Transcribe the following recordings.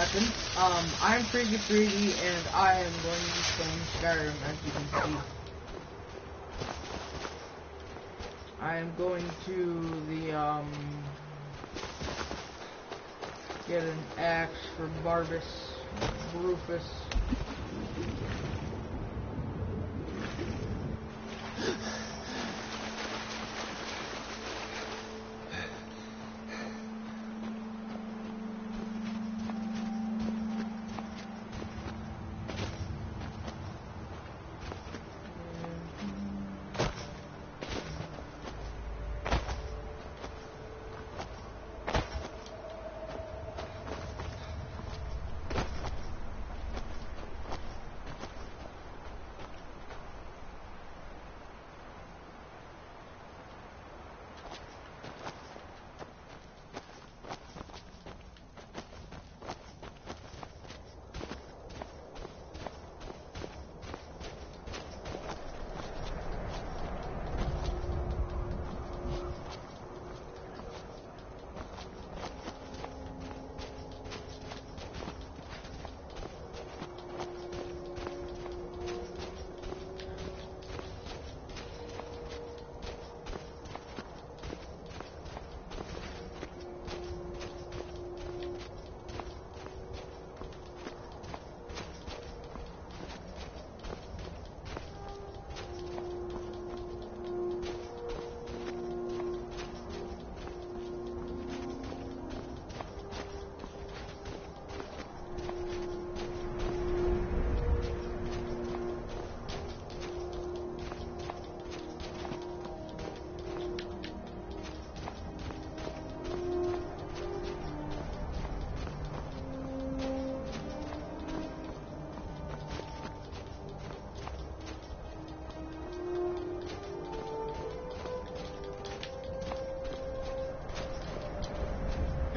happened. I'm Freaky, and I am going to be playing Skyrim, as you can see. I am going to the, get an axe for Barbus, Rufus.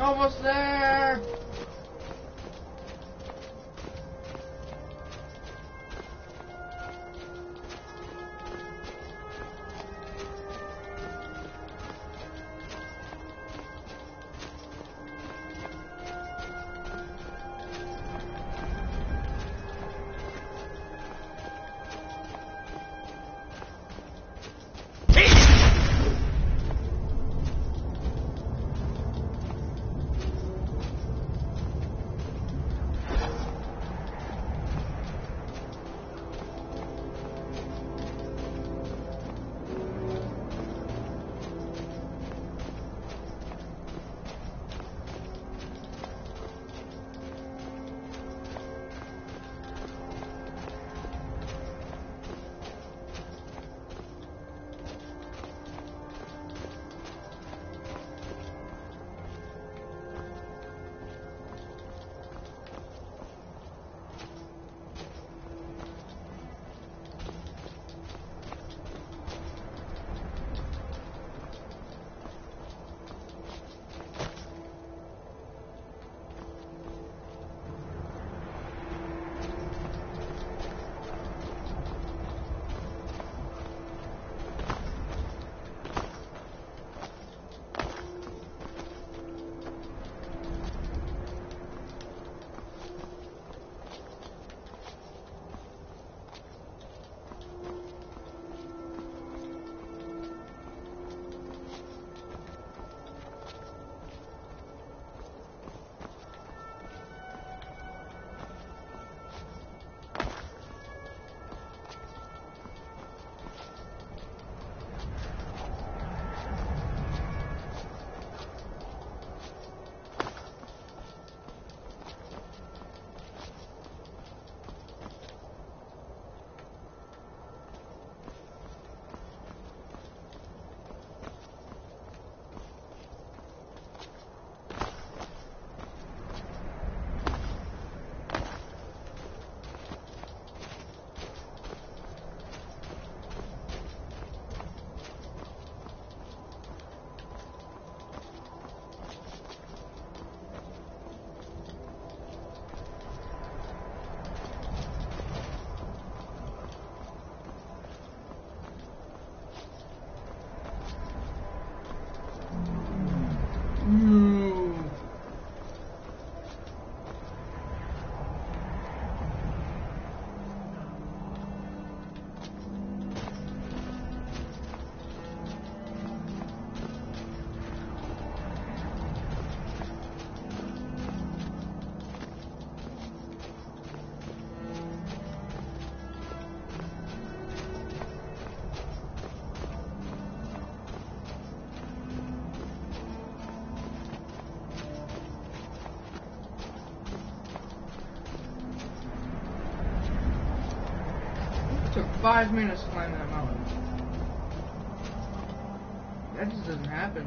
Almost there! 5 minutes to climb that mountain. That just doesn't happen.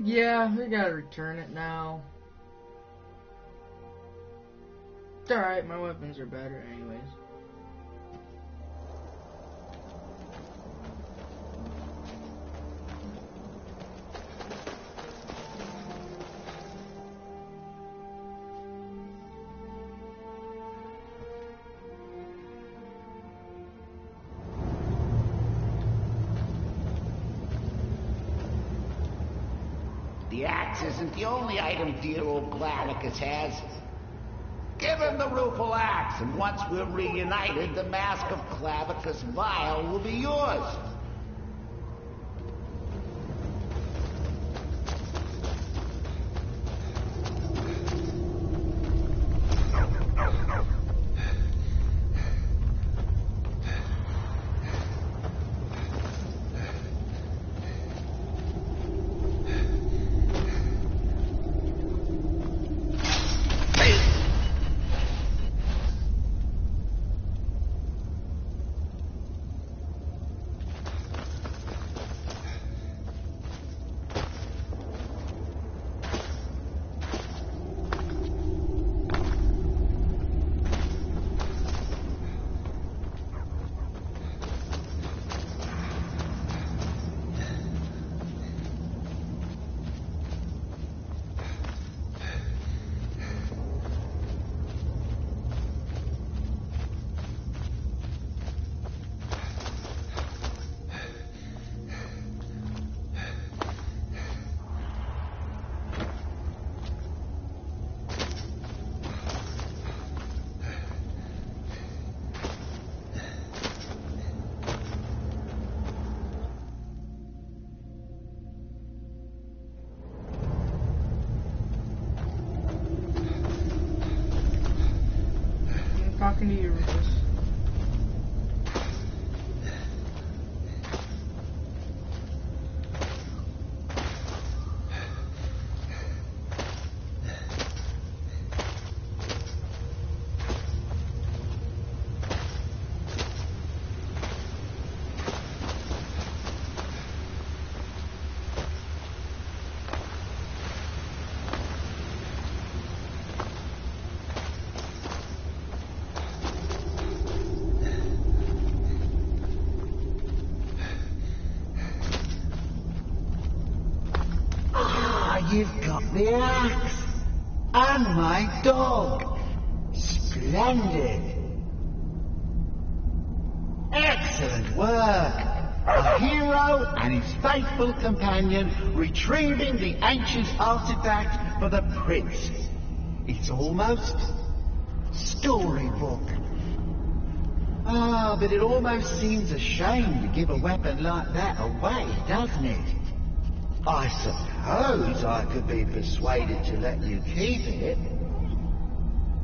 Yeah, we gotta return it now. It's alright, my weapons are better anyways. The axe isn't the only item dear old Gladicus has. Give him the Rupal axe, and once we're reunited, the mask of Clavicus Vile will be yours. Talking to you, Rufus. You've got the axe. And my dog. Splendid. Excellent work. A hero and his faithful companion retrieving the ancient artifact for the prince. It's almost storybook. Ah, but it almost seems a shame to give a weapon like that away, doesn't it? I suppose I could be persuaded to let you keep it.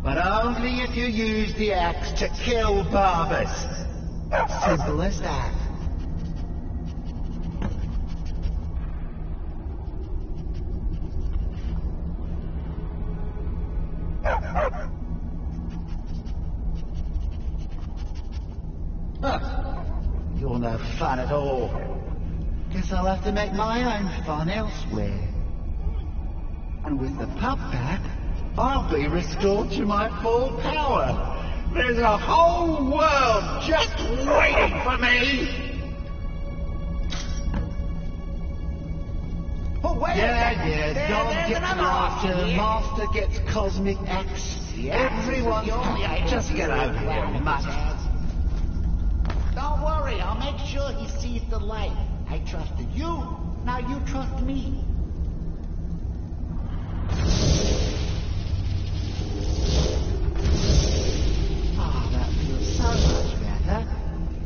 But only if you use the axe to kill Barbas. Simple as that. Huh. You're no fun at all. Guess I'll have to make my own fun elsewhere. And with the pup back, I'll be restored to my full power. There's a whole world just waiting for me. Oh, wait don't get after the master gets cosmic axe. Everyone's just get over here, must. Don't worry, I'll make sure he sees the light. I trusted you, now you trust me. Oh, that feels so much better.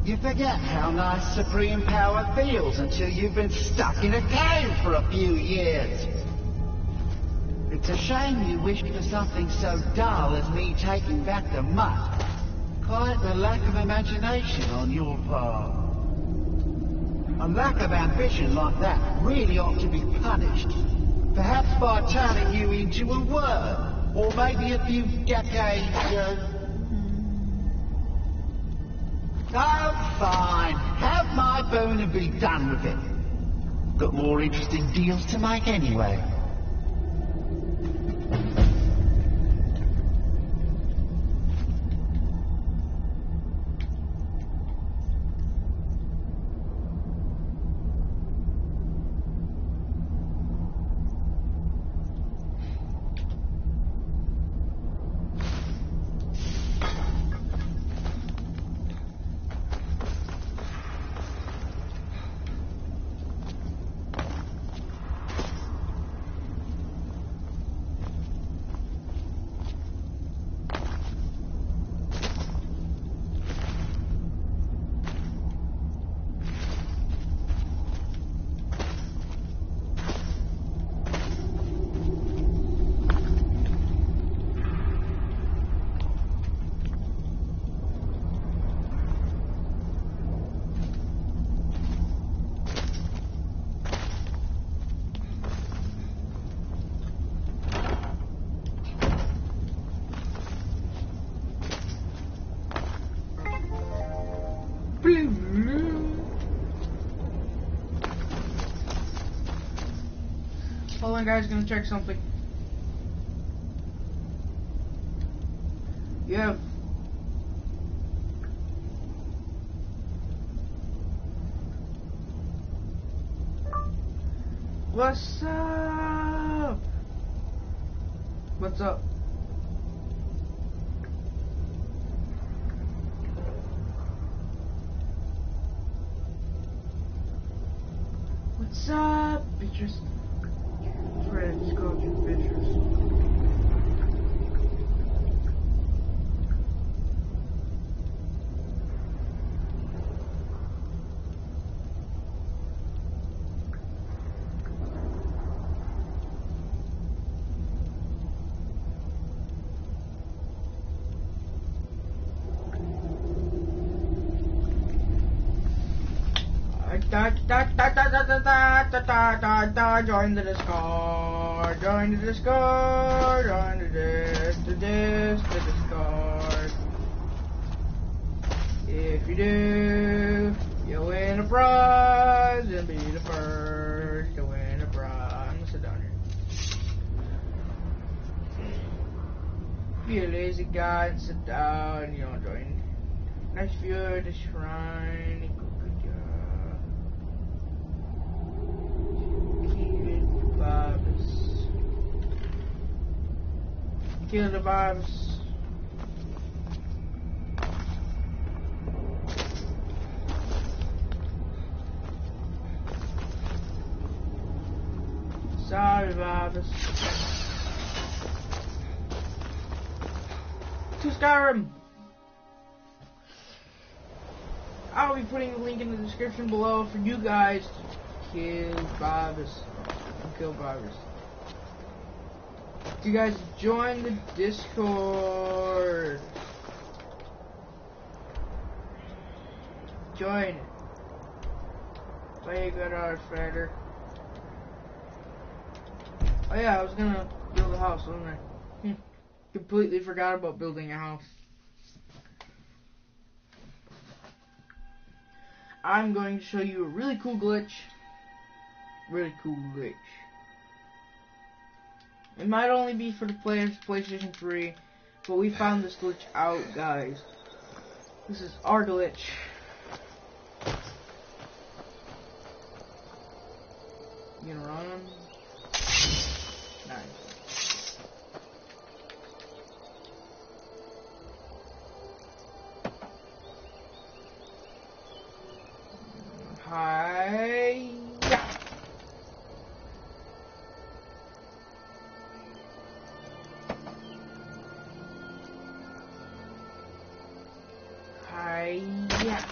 You forget how nice supreme power feels until you've been stuck in a cave for a few years. It's a shame you wished for something so dull as me taking back the mutt. Quite the lack of imagination on your part. A lack of ambition like that really ought to be punished. Perhaps by turning you into a worm, or maybe a few decades, Oh, fine. Have my boon and be done with it. Got more interesting deals to make anyway. Hold on, guys, gonna check something. You have what's up? What's up? What's up, bitches? Friends, called you bitches. Join the Discord. Join the Discord. Join the Discord. If you do, you'll win a prize and be the first to win a prize. I'm gonna sit down here. Be a lazy guy and sit down. You don't join. Nice view of the shrine. Kill the virus. Sorry, virus. To Skyrim. I'll be putting the link in the description below for you guys to kill virus. Kill virus. You guys join the Discord. Join it. Play a good art fighter. Oh yeah, I was gonna build a house, wasn't I? Completely forgot about building a house. I'm going to show you a really cool glitch. Really cool glitch. It might only be for the players PlayStation 3, but we found this glitch out, guys. This is our glitch. You gonna run? Nice. Hi. Yeah.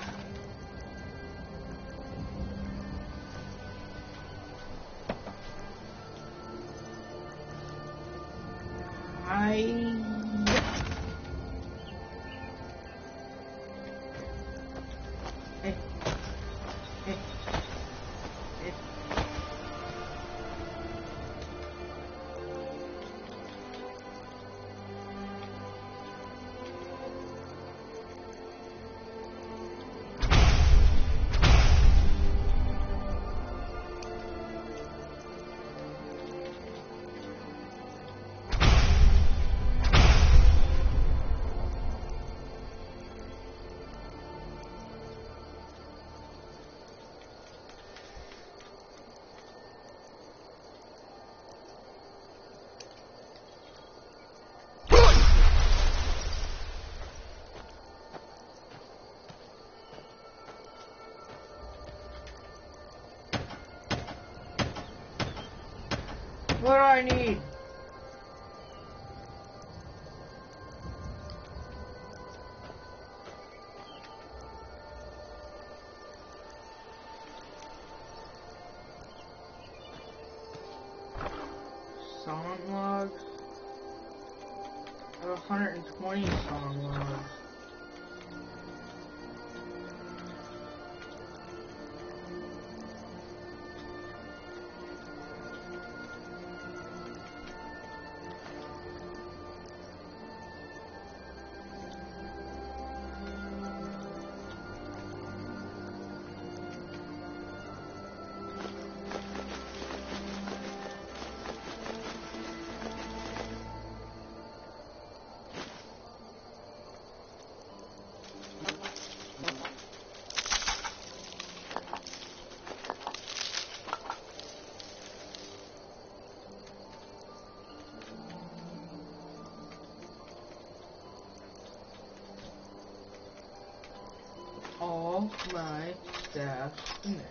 What do I need? Song logs. I have 120 song logs. All my stuff in there.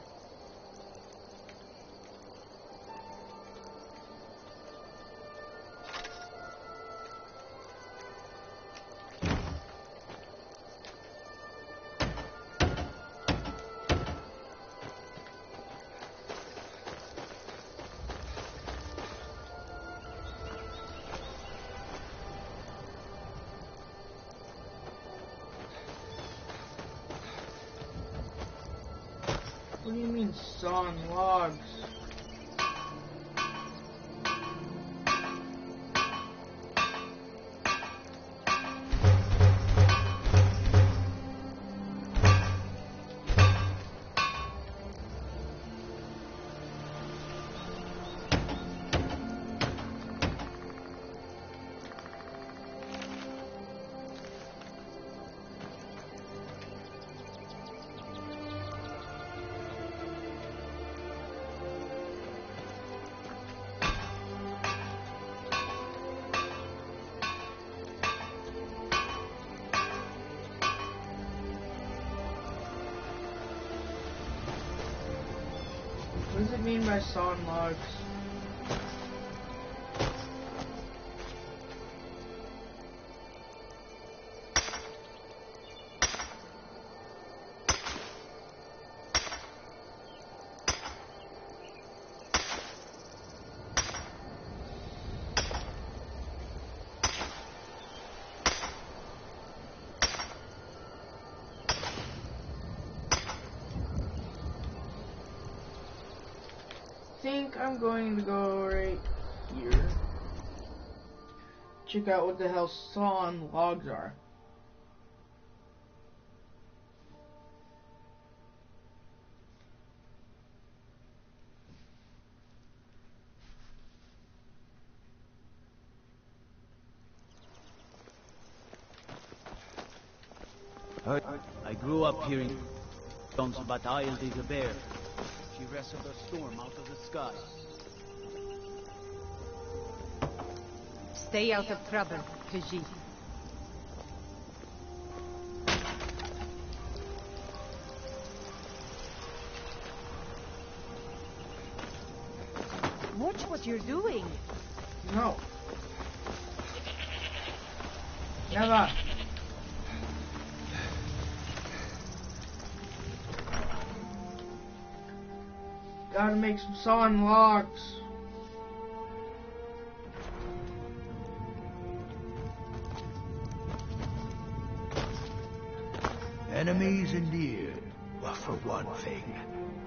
What do you mean sawn logs? What does it mean by sawn logs? I think I'm going to go right here. Check out what the hell sawn logs are. I grew up hearing songs about Isle the Bear. She wrestled a storm out of the sky. Stay out of trouble, Khajiit. Watch what you're doing. No. Never. Gotta make some sawn logs. Enemies indeed. Well, for one thing,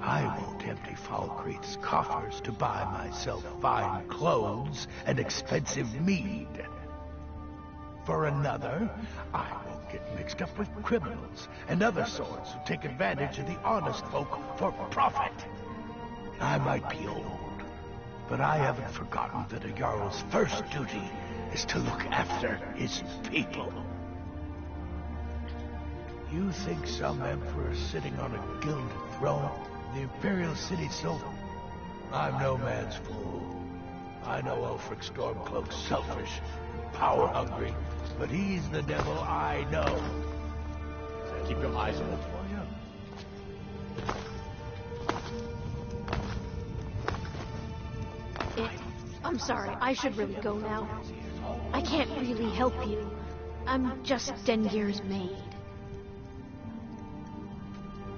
I won't empty Falkreath's coffers to buy myself fine clothes and expensive mead. For another, I won't get mixed up with criminals and other sorts who take advantage of the honest folk for profit. I might be old, but I haven't forgotten that a Jarl's first duty is to look after his people. You think some emperor sitting on a gilded throne in the Imperial City so... I'm no man's fool. I know Ulfric Stormcloak's selfish, power-hungry, but he's the devil I know. Keep your eyes open. I'm sorry, I should really go now. I can't really help you. I'm just Dengir's maid.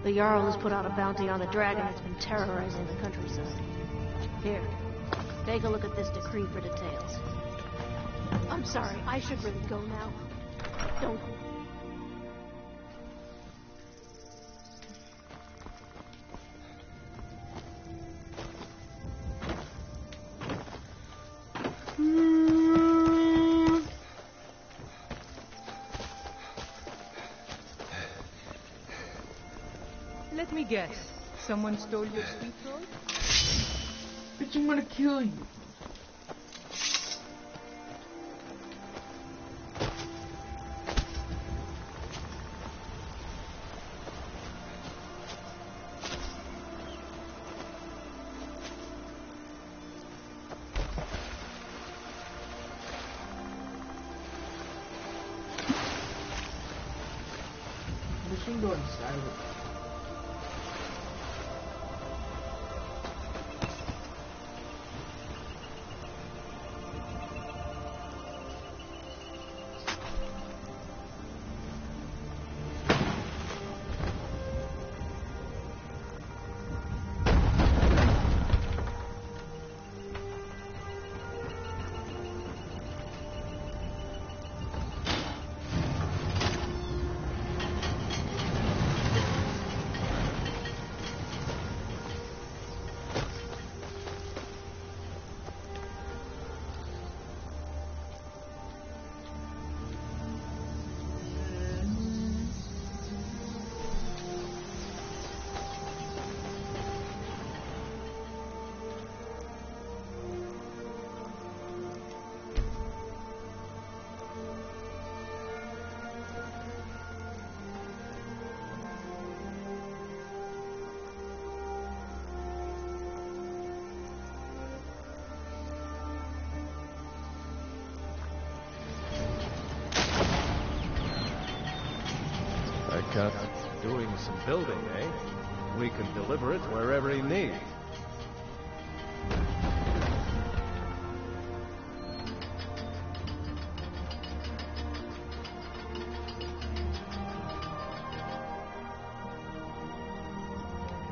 The Jarl has put out a bounty on the dragon that's been terrorizing the countryside. Here, take a look at this decree for details. I'm sorry, I should really go now. Don't... Let me guess. Someone stole your sweet roll? Bitch, I'm gonna kill you. We should go inside of it. I cut. Doing some building, eh? We can deliver it wherever he needs.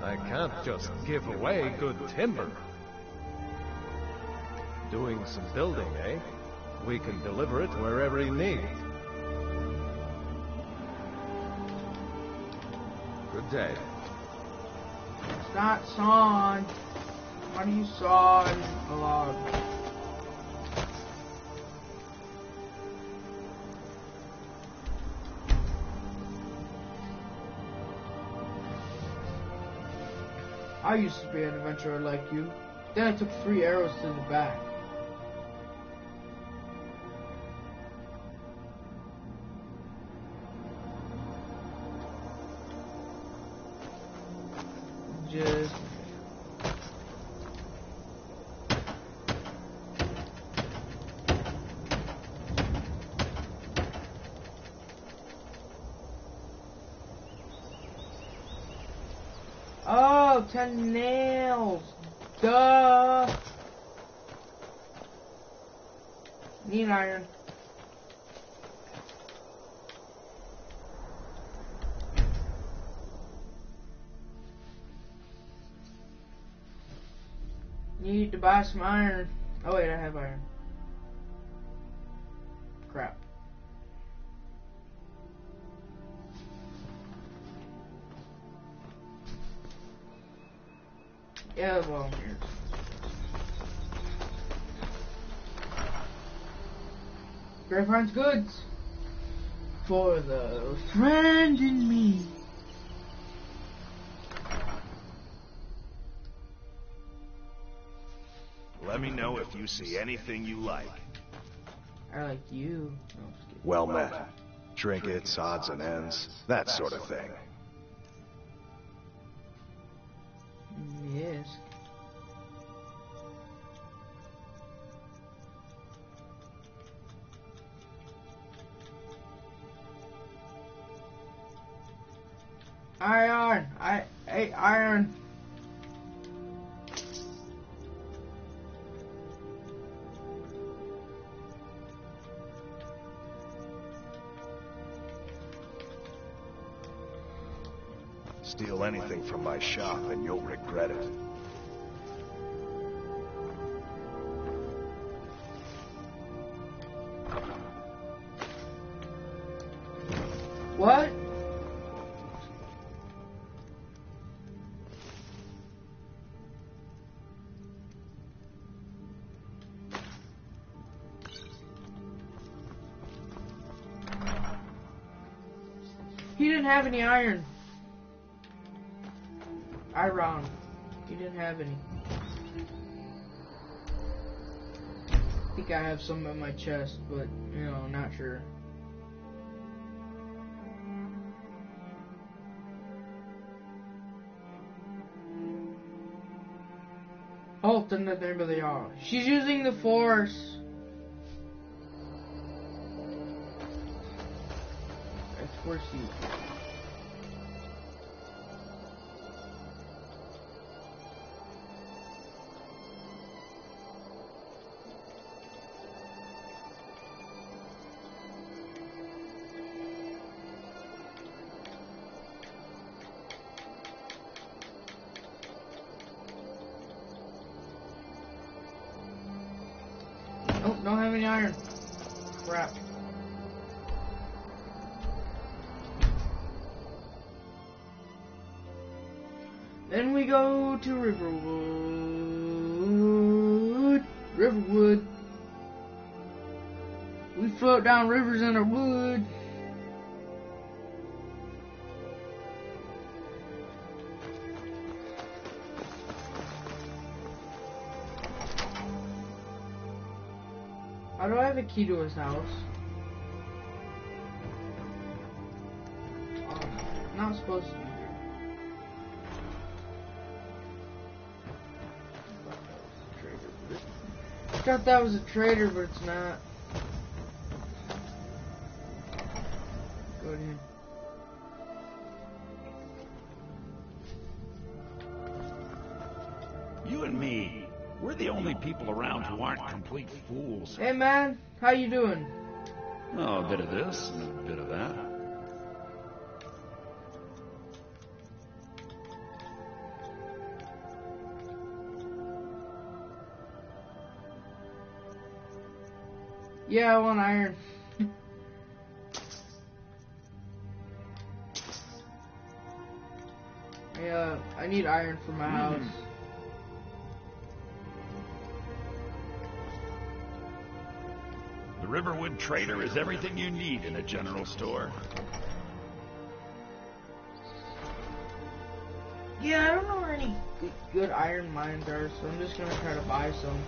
I can't just give away good timber. Doing some building, eh? We can deliver it wherever he needs. Good day. It's not sawn. Why do you saw a log? I used to be an adventurer like you. Then I took 3 arrows to the back. Just... Oh, 10 nails. Duh. Need iron. Need to buy some iron. Oh wait, I have iron. Crap. Yeah, well, here. Grapevines goods for the friend in me. Let me know if you see anything you like. I like you. No, I'm just kidding. Well met. Trinkets, odds and ends, that sort of thing. Yes. Iron! Hey, iron! Steal anything from my shop and you'll regret it. What? He didn't have any iron. Iron. He didn't have any. I think I have some in my chest, but, you know, not sure. Halt in the name of the Jarl. She's using the Force. That's Forcey. Oh, don't have any iron. Crap. Then we go to Riverwood. Riverwood. We float down rivers in our wood. How do I have a key to his house? Oh, not supposed to be here. I thought that was a trader, but it's not. Go to him. and me. We're the only people around who aren't complete fools. Hey man, how you doing? Oh, a bit of this and a bit of that. Yeah, I want iron. Yeah, I need iron for my house. The Riverwood Trader is everything you need in a general store. Yeah, I don't know where any good iron mines are, so I'm just gonna try to buy some.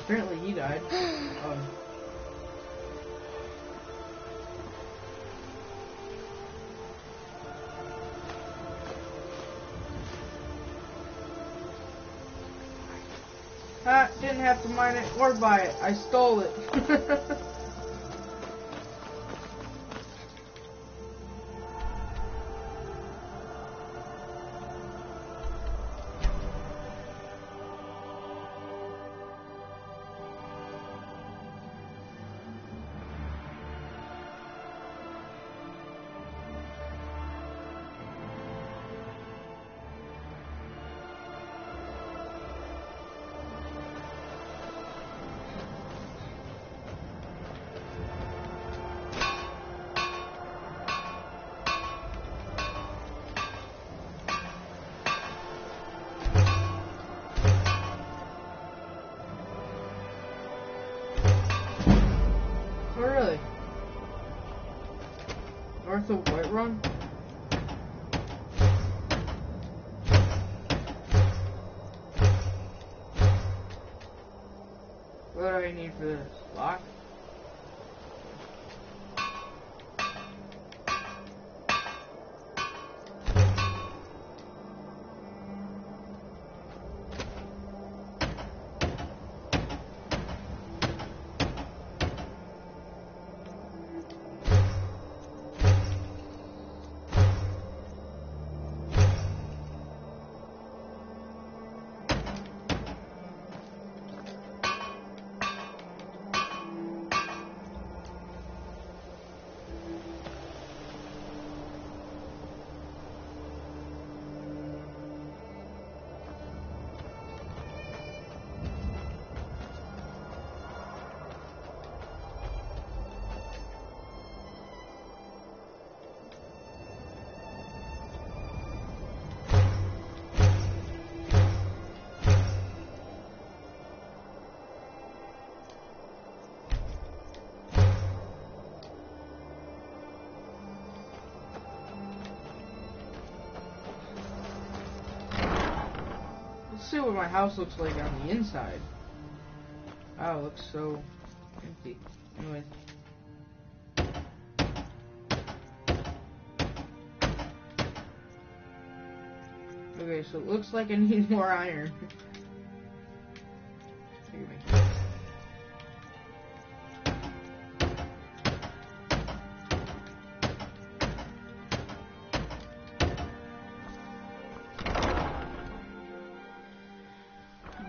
Apparently he died. Didn't have to mine it or buy it. I stole it. Oh, really? North of Whiterun? What do I need for this? Lock? Let's see what my house looks like on the inside. Wow, it looks so empty. Anyway. Okay, so it looks like I need more iron. Here, me.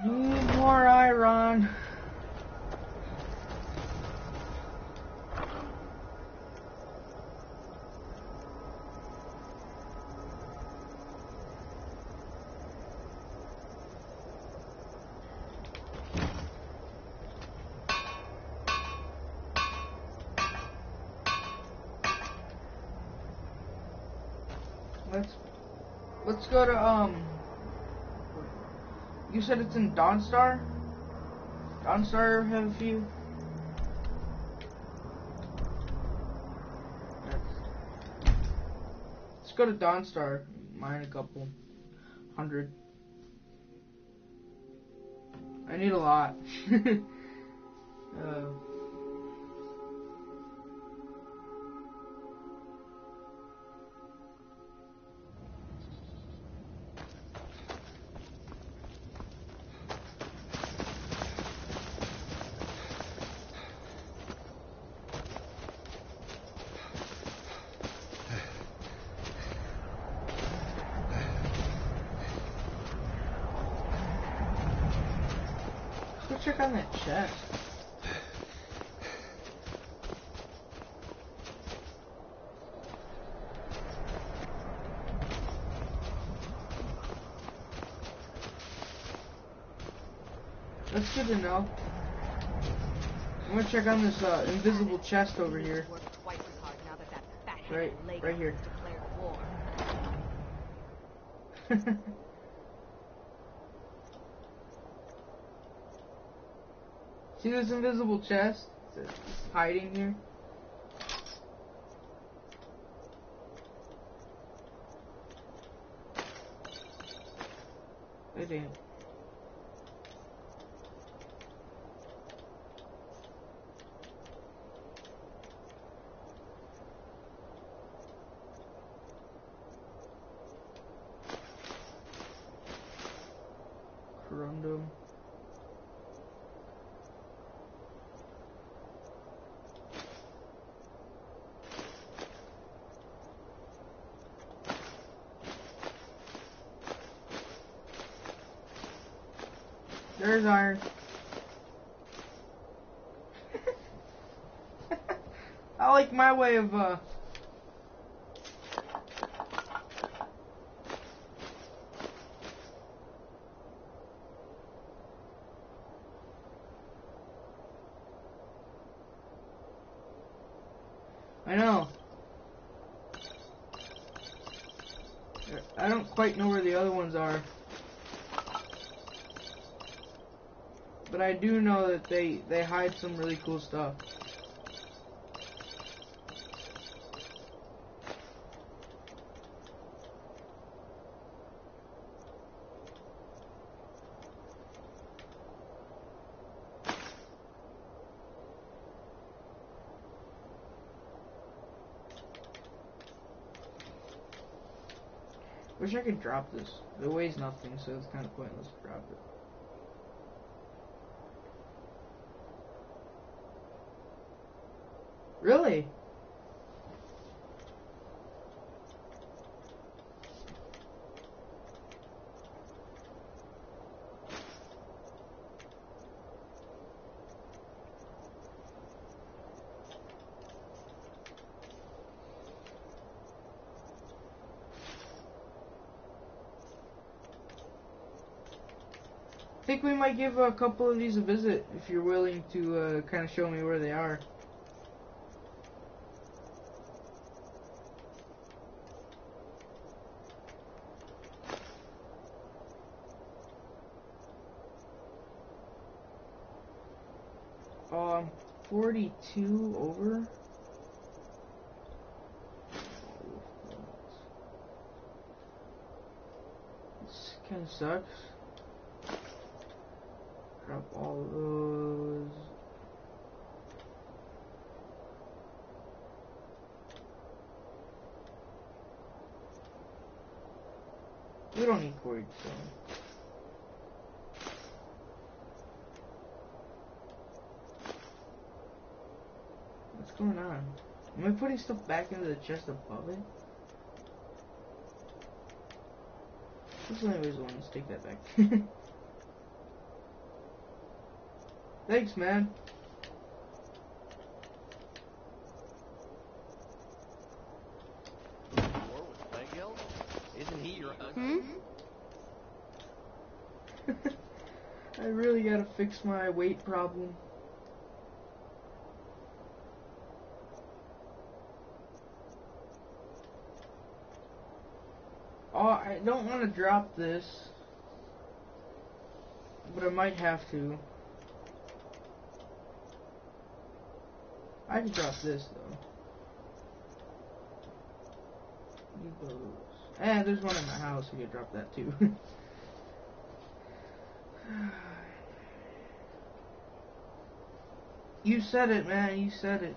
Need more iron. Let's go to you said it's in Dawnstar? Dawnstar have a few? Let's go to Dawnstar. Mine a couple 100. I need a lot. check on that chest. That's good to know. I'm gonna check on this invisible chest over here. Right here. See this invisible chest? It's hiding here. It ain't. Corundum. There's iron. I like my way of I know. I don't quite know where the other ones are. But I do know that they hide some really cool stuff. Wish I could drop this. It weighs nothing, so it's kind of pointless to drop it. Really? I think we might give a couple of these a visit if you're willing to kind of show me where they are. I'm 42 over. This kind of sucks. Drop all of those. We don't need quarried stone. What's going on? Am I putting stuff back into the chest above it? This one was one. Let's take that back. Thanks, man. War with Legel? Isn't he your husband? I really gotta fix my weight problem. Oh, I don't want to drop this, but I might have to. I can drop this though. Need those. And there's one in my house. We can drop that too. You said it, man. You said it.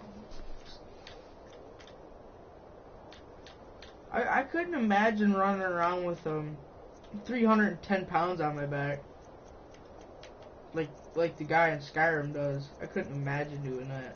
I couldn't imagine running around with 310 pounds on my back, like the guy in Skyrim does. I couldn't imagine doing that.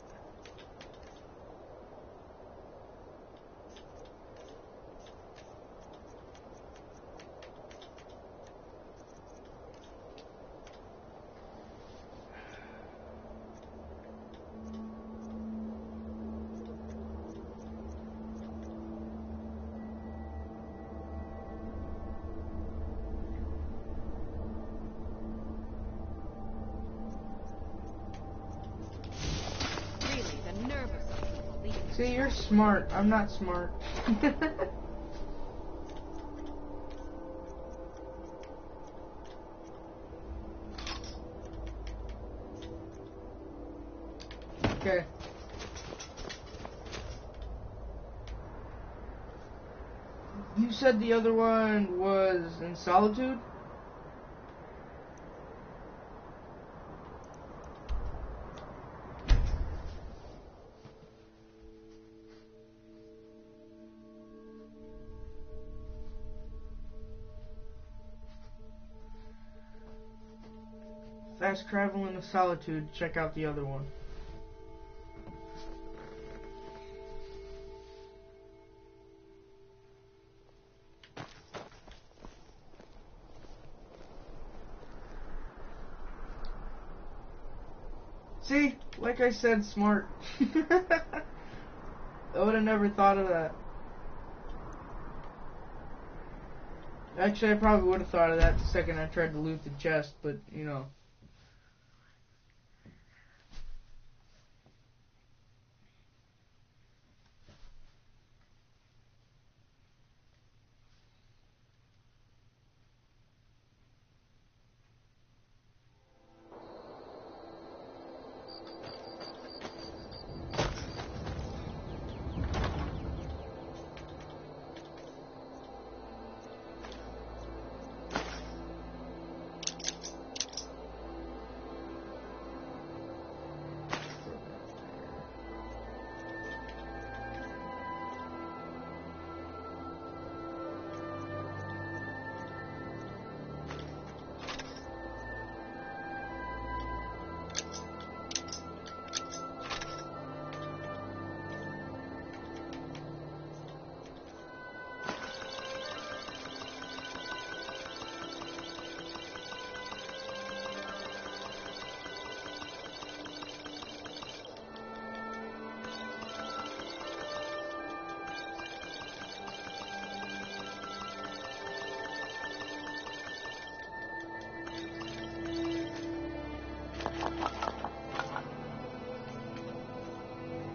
See, you're smart. I'm not smart. Okay. You said the other one was in Solitude? Fast travel into Solitude. Check out the other one. See? Like I said, smart. I would have never thought of that. Actually, I probably would have thought of that the second I tried to loot the chest, but, you know.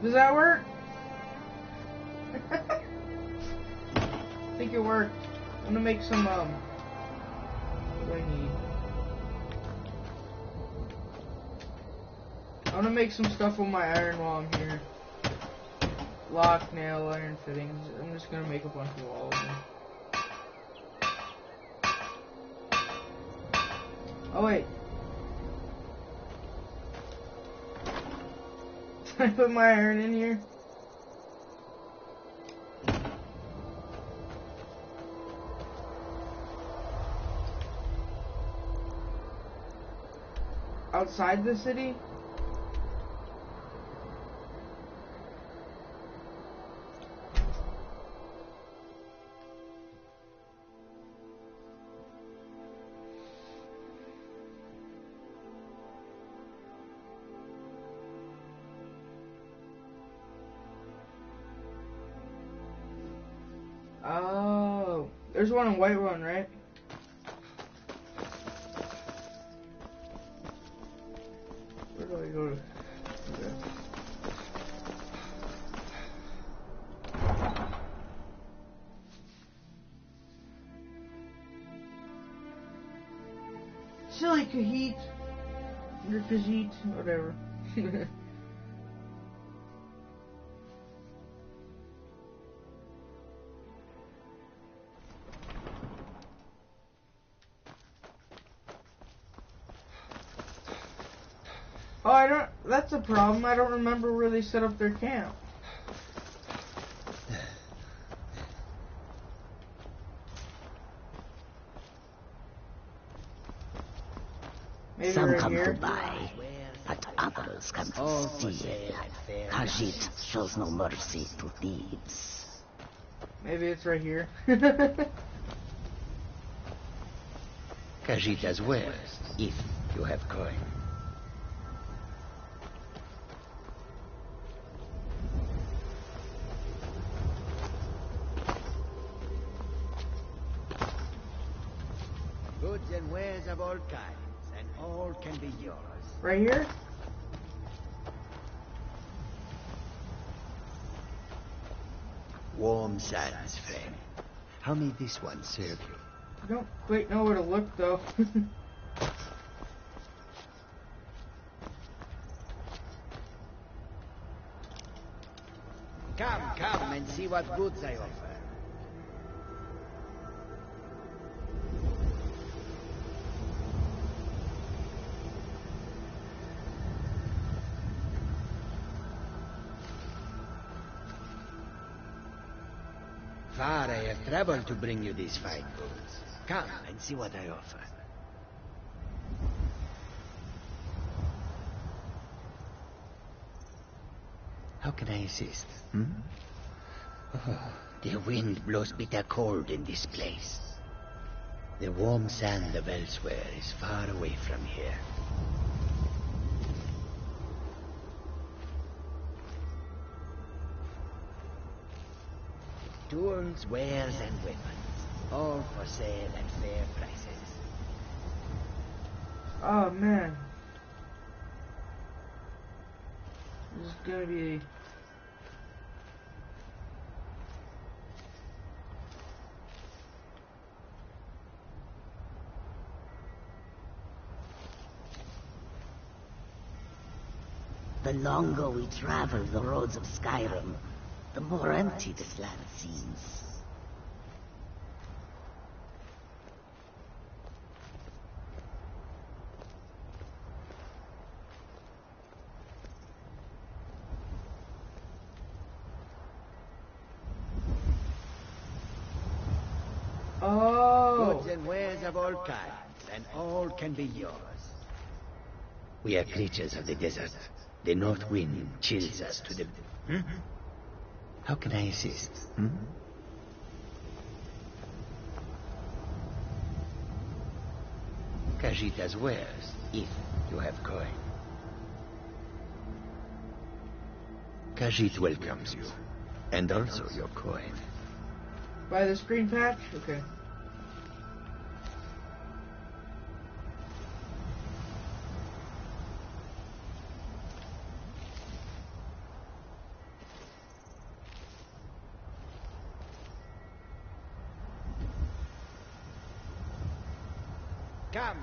Does that work? I think it worked. I'm gonna make some, what do I need? I'm gonna make some stuff with my iron while I'm here. Lock, nail, iron fittings. I'm just gonna make a bunch of all of them. Oh wait. I put my iron in here. Outside the city? Oh, there's one in Whiterun, right? Where do I go? Silly Kahit, or Khajiit, whatever. Oh, I don't. That's a problem. I don't remember where they set up their camp. Maybe Some right come here. to buy, but others come to steal. Khajiit shows no mercy to thieves. Maybe it's right here. Khajiit as well, if you have coin. Goods and wares of all kinds, and all can be yours. Right here? Warm sands, friend. How may this one serve you? I don't quite know where to look though. Come and see what goods I offer. Far I have traveled to bring you these fine goods. Come and see what I offer. How can I assist? Oh, the wind blows bitter cold in this place. The warm sand of elsewhere is far away from here. Tools, wares, and weapons. All for sale at fair prices. Oh man. This is gonna be... The longer we travel the roads of Skyrim, the more empty this land seems. Oh! Goods and wares of all kinds, and all can be yours. We are creatures of the desert. The north wind chills us to the... How can I assist? Khajiit's wares, if you have coin. Khajiit welcomes you, and also your coin. By the screen patch? Okay.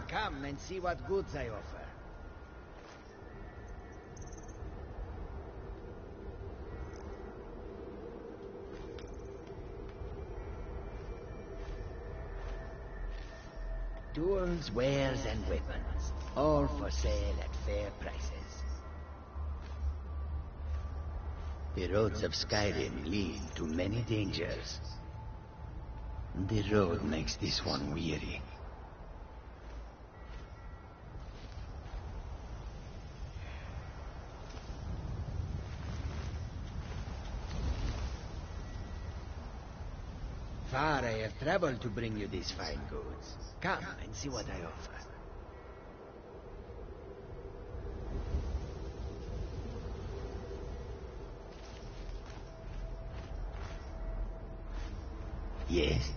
Come and see what goods I offer. Tools, wares, and weapons. All for sale at fair prices. The roads of Skyrim lead to many dangers. The road makes this one weary. Far I have traveled to bring you these fine goods. Come and see what I offer. Yes.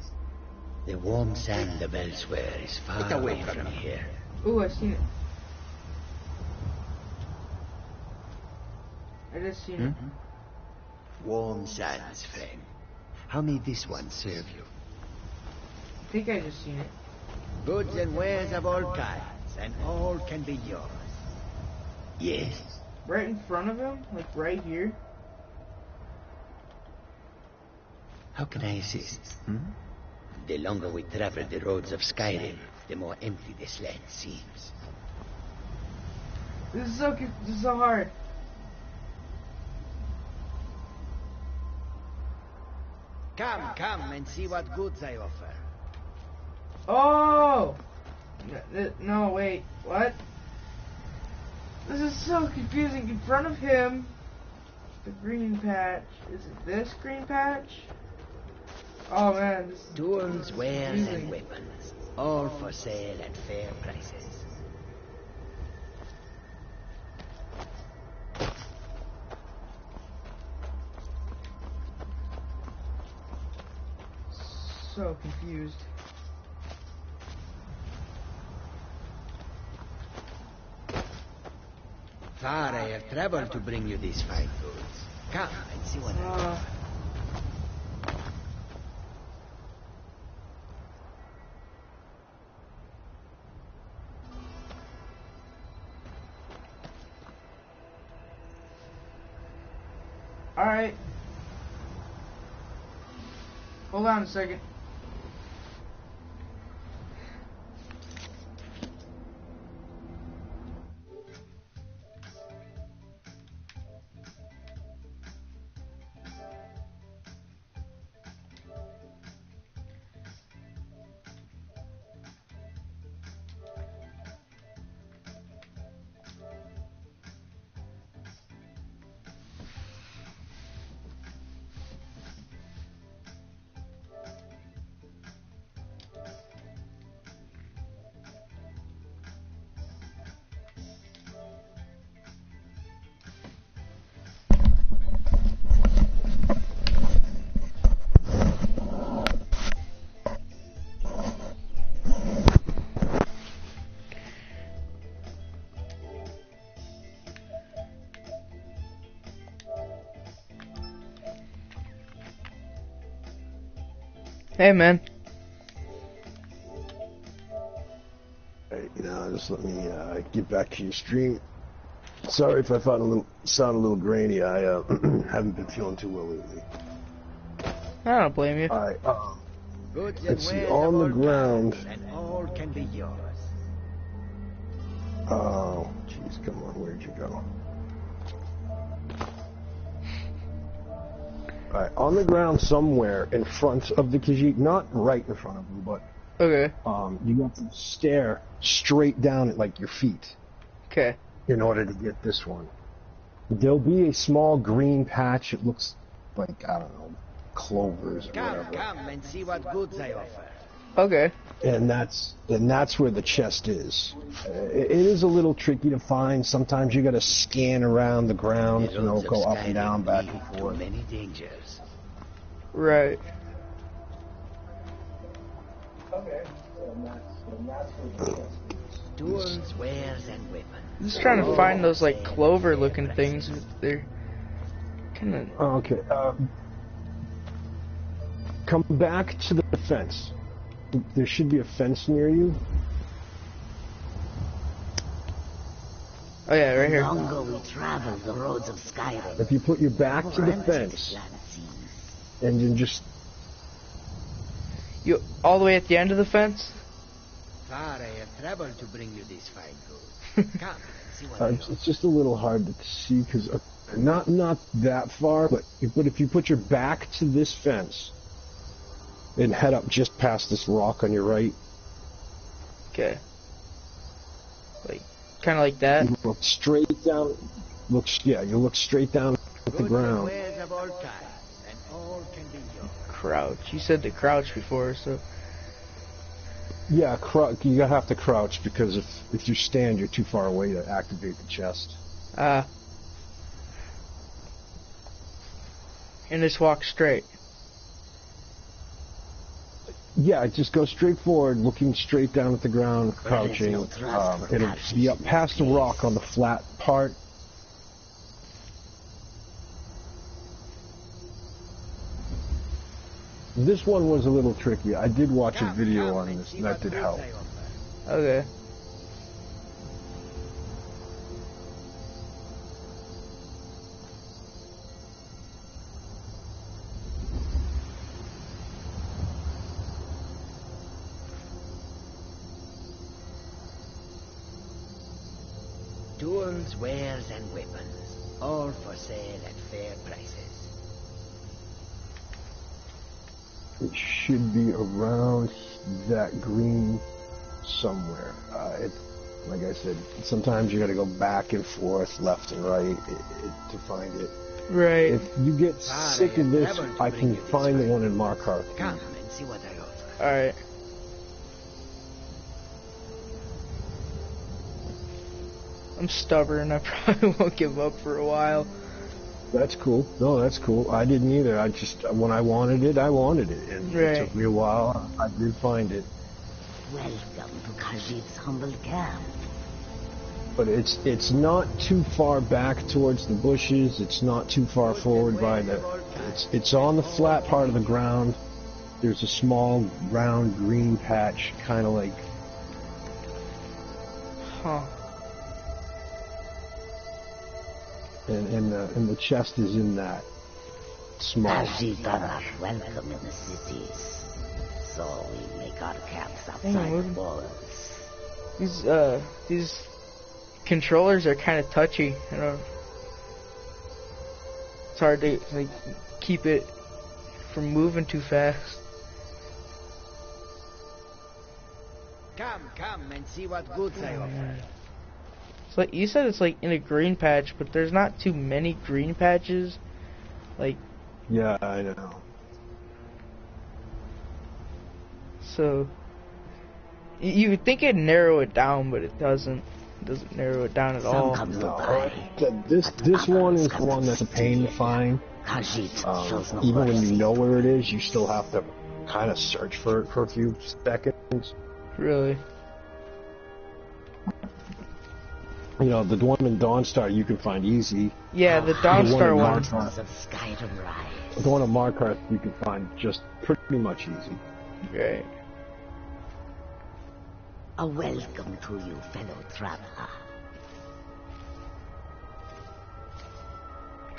The warm sand of elsewhere is far away from here. Ooh, I seen it. I just seen it. Warm sands, friend. How may this one serve you? I think I just seen it. Goods and wares of all kinds, and all can be yours. Yes. Right in front of him? Like right here? How can I assist? The longer we travel the roads of Skyrim, the more empty this land seems. This is so hard. Come and see what goods I offer. Oh! No, wait. What? This is so confusing. In front of him, the green patch. Is it this green patch? Oh man. Tools, wares, and weapons. All for sale at fair prices. So confused. Far I have traveled to bring you these fine goods. Come and see what I offer. Alright. Hold on a second. Hey, man. Hey, just let me get back to your stream. Sorry if I sound a little grainy. I haven't been feeling too well lately. I don't blame you. Alright, let's see, on the ground. And all can be yours. Oh, jeez, come on, where'd you go? Alright, on the ground somewhere in front of the Khajiit, not right in front of you, but okay. You have to stare straight down at like your feet. Okay. In order to get this one. There'll be a small green patch, it looks like, I don't know, clovers or whatever. Come and see what goods I offer. Okay. And that's where the chest is. It is a little tricky to find. Sometimes you got to scan around the ground, go up and down, back and forth. Many dangers. Right. Okay. And that's where the chest is. Tools, wares, and weapons. I'm just trying to find those like clover-looking things. They're kind of. Okay. Come back to the fence. There should be a fence near you. Oh yeah, right here. The longer we travel the roads of Skyrim, If you put your back to the fence, and then just... You all the way at the end of the fence? Far I have traveled to bring you this fine goods. Come and see what I offer. it's just a little hard to see, because not that far, but if you put your back to this fence, and head up just past this rock on your right. Okay. Like, kind of like that? You look straight down. You look straight down at the ground. Of all kinds, and all can be yours. Crouch. You said to crouch before, so... Yeah, you gotta have to crouch, because if you stand, you're too far away to activate the chest. And just walk straight. Yeah, just go straight forward, looking straight down at the ground, crouching. It'll be up past the rock on the flat part. This one was a little tricky. I did watch a video on this, and that did help. Okay. Tools, wares, and weapons, all for sale at fair prices. It should be around that green somewhere. Like I said, sometimes you got to go back and forth, left and right, to find it. Right. If you get sick of this, I can find the one in Markarth. Come and see what I offer. All right. I'm stubborn. I probably won't give up for a while. That's cool. No, that's cool. I didn't either. When I wanted it, I wanted it. And right. It took me a while. I did find it. Welcome to Khajiit's humble camp. But it's not too far back towards the bushes. It's not too far forward by the... It's on the flat part of the ground. There's a small, round, green patch, kind of like... Huh. And the chest is in that. small. Khajiit are not welcome in the cities, so we make our camps outside the walls. These controllers are kind of touchy. I don't. It's hard to like keep it from moving too fast. Come and see what goods I offer. It's like you said, it's like in a green patch, but there's not too many green patches. Like. Yeah, I know. So you would think it'd narrow it down, but it doesn't. It doesn't narrow it down at all. No, this one is one that's a pain to find. Even when you know where it is, you still have to kind of search for it for a few seconds. Really? You know, the one in Dawnstar you can find easy. Yeah, the Dawnstar one. The one in Markarth you can find just pretty much easy. Right. A welcome to you, fellow traveler.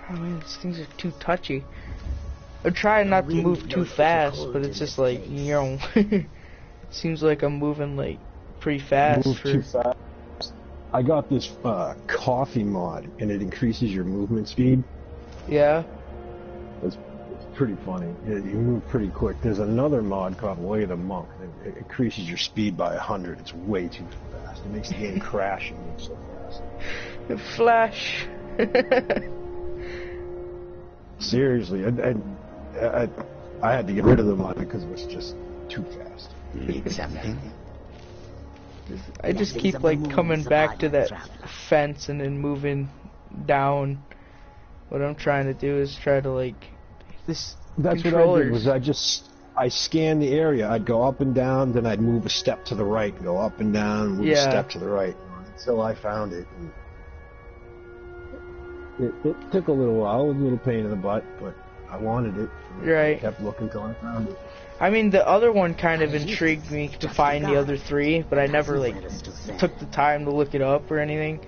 Oh man, these things are too touchy. I'm trying not to move too fast, but it's just like, you know, it seems like I'm moving like pretty fast. Too fast. I got this coffee mod, and it increases your movement speed. Yeah. It's pretty funny. You move pretty quick. There's another mod called Way of the Monk. It increases your speed by 100. It's way too fast. It makes the game crash and move so fast. Flash. Seriously, I had to get rid of the mod because it was just too fast. Need something? I just keep like coming back to that fence and then moving down. What I'm trying to do is try to like this. That's what I did. Was I scanned the area. I'd go up and down, then I'd move a step to the right, and go up and down, move a step to the right until I found it. It took a little while. It was a little pain in the butt, but I wanted it. Right. I kept looking until I found it. I mean, the other one kind of intrigued me to find the other three, but I never like took the time to look it up or anything.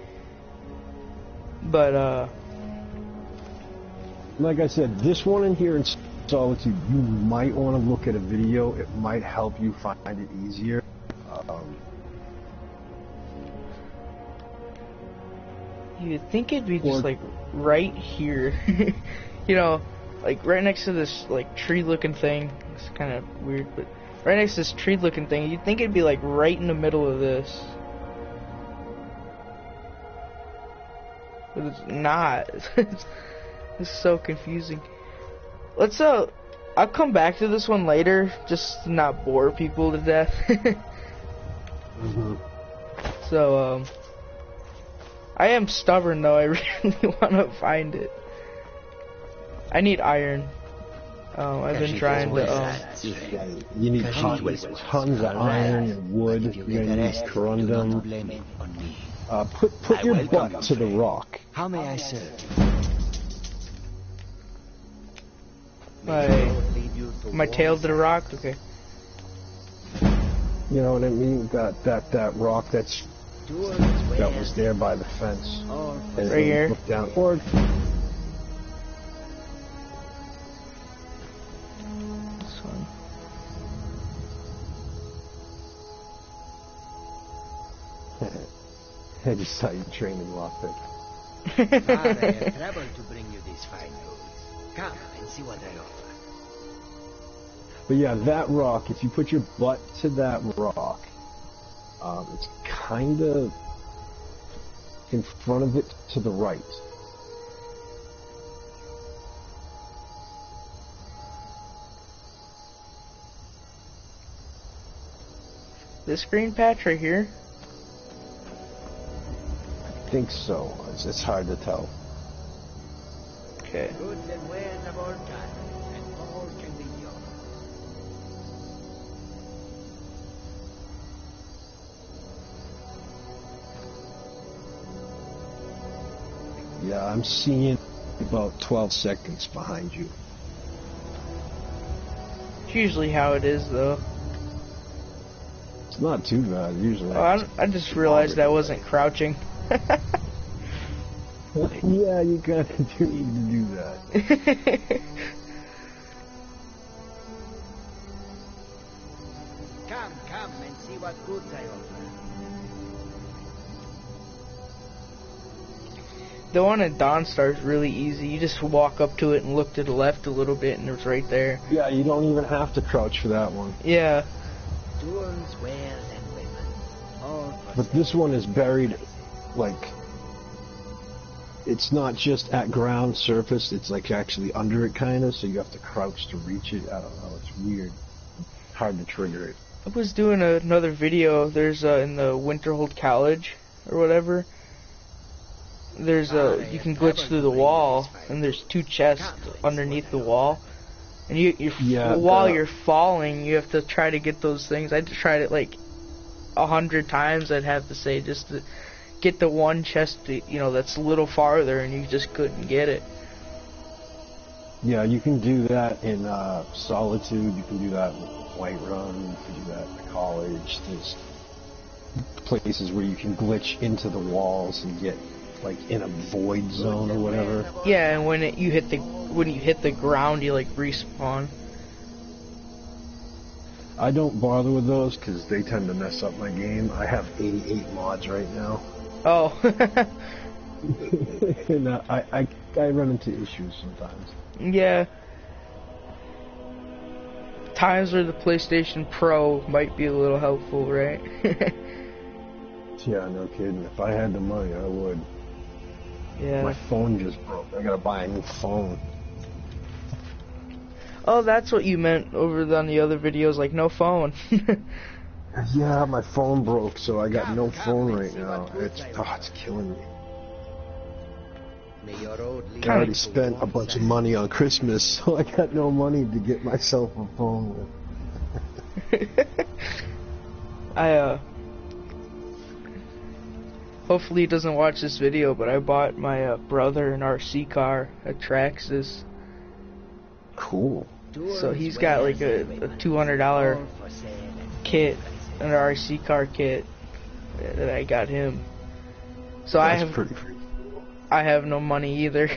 But like I said, this one in here in Solitude, you might want to look at a video. It might help you find it easier. You'd think it'd be just like right here, you know, like right next to this like tree-looking thing. It's kind of weird, but right next to this tree-looking thing, you'd think it'd be like right in the middle of this, but it's not. It's so confusing. Let's I'll come back to this one later, just to not bore people to death. So I am stubborn though. I really want to find it. I need iron. I've been trying to. You need tons of iron and wood. You need corundum. Put your butt to the rock. How may I serve? My tail to the rock. Okay. You know what I mean? That rock that was there by the fence. Right here. Look down. I just saw you training lockpick. Father, I have traveled to bring you these fine goods. Come and see what I offer. But yeah, that rock, if you put your butt to that rock, it's kind of in front of it to the right. This green patch right here? I think so. It's hard to tell. Okay. Goods and wares of all kinds, and all can be yours. Yeah, I'm seeing about 12 seconds behind you. It's usually how it is, though. It's not too bad, usually. Oh, I just realized I wasn't crouching. Yeah, you kind of do need to do that. what goods I offer. The one at Dawnstar is really easy. You just walk up to it and look to the left a little bit, and it's right there. Yeah, you don't even have to crouch for that one. Yeah. Tools, wares, and weapons. All for But this one is buried, like, it's not just at ground surface, it's like actually under it kind of, so you have to crouch to reach it. I don't know, it's weird. Hard to trigger it. I was doing another video. There's in the Winterhold College or whatever. There's you can glitch through the wall, and there's 2 chests underneath the wall. And while you're falling, you have to try to get those things. I tried it like 100 times, I'd have to say, just to get the one chest, that's a little farther, and you just couldn't get it. Yeah, you can do that in Solitude. You can do that in Whiterun. You can do that in the college. There's places where you can glitch into the walls and get like in a void zone or whatever. Yeah, and when you hit the ground, you like respawn. I don't bother with those because they tend to mess up my game. I have 88 mods right now. Oh. And I run into issues sometimes. Yeah. Times where the PlayStation Pro might be a little helpful, right? Yeah, no kidding. If I had the money, I would. Yeah. My phone just broke. I gotta buy a new phone. Oh, that's what you meant over on the other videos, like no phone. Yeah, my phone broke, so I got no phone right now. It's killing me. I already spent a bunch of money on Christmas, so I got no money to get myself a phone with. Hopefully he doesn't watch this video, but I bought my brother an RC car, a Traxxas. Cool. So he's got like a $200 kit, an RC car kit that I got him. So That's pretty I have no money either.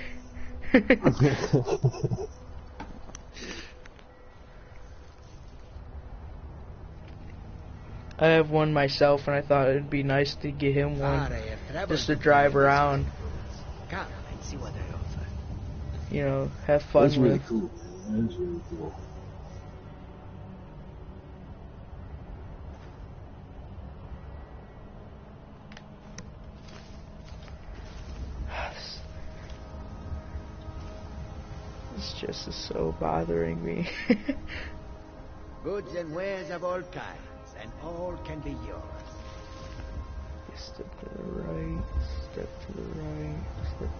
I have one myself, and I thought it'd be nice to get him one, just to drive around. Come and see what I offer. Have fun That's with. really cool. That's really cool. This just is so bothering me. Goods and wares of all kinds, and all can be yours. Step to the right, step to the right, step to the right.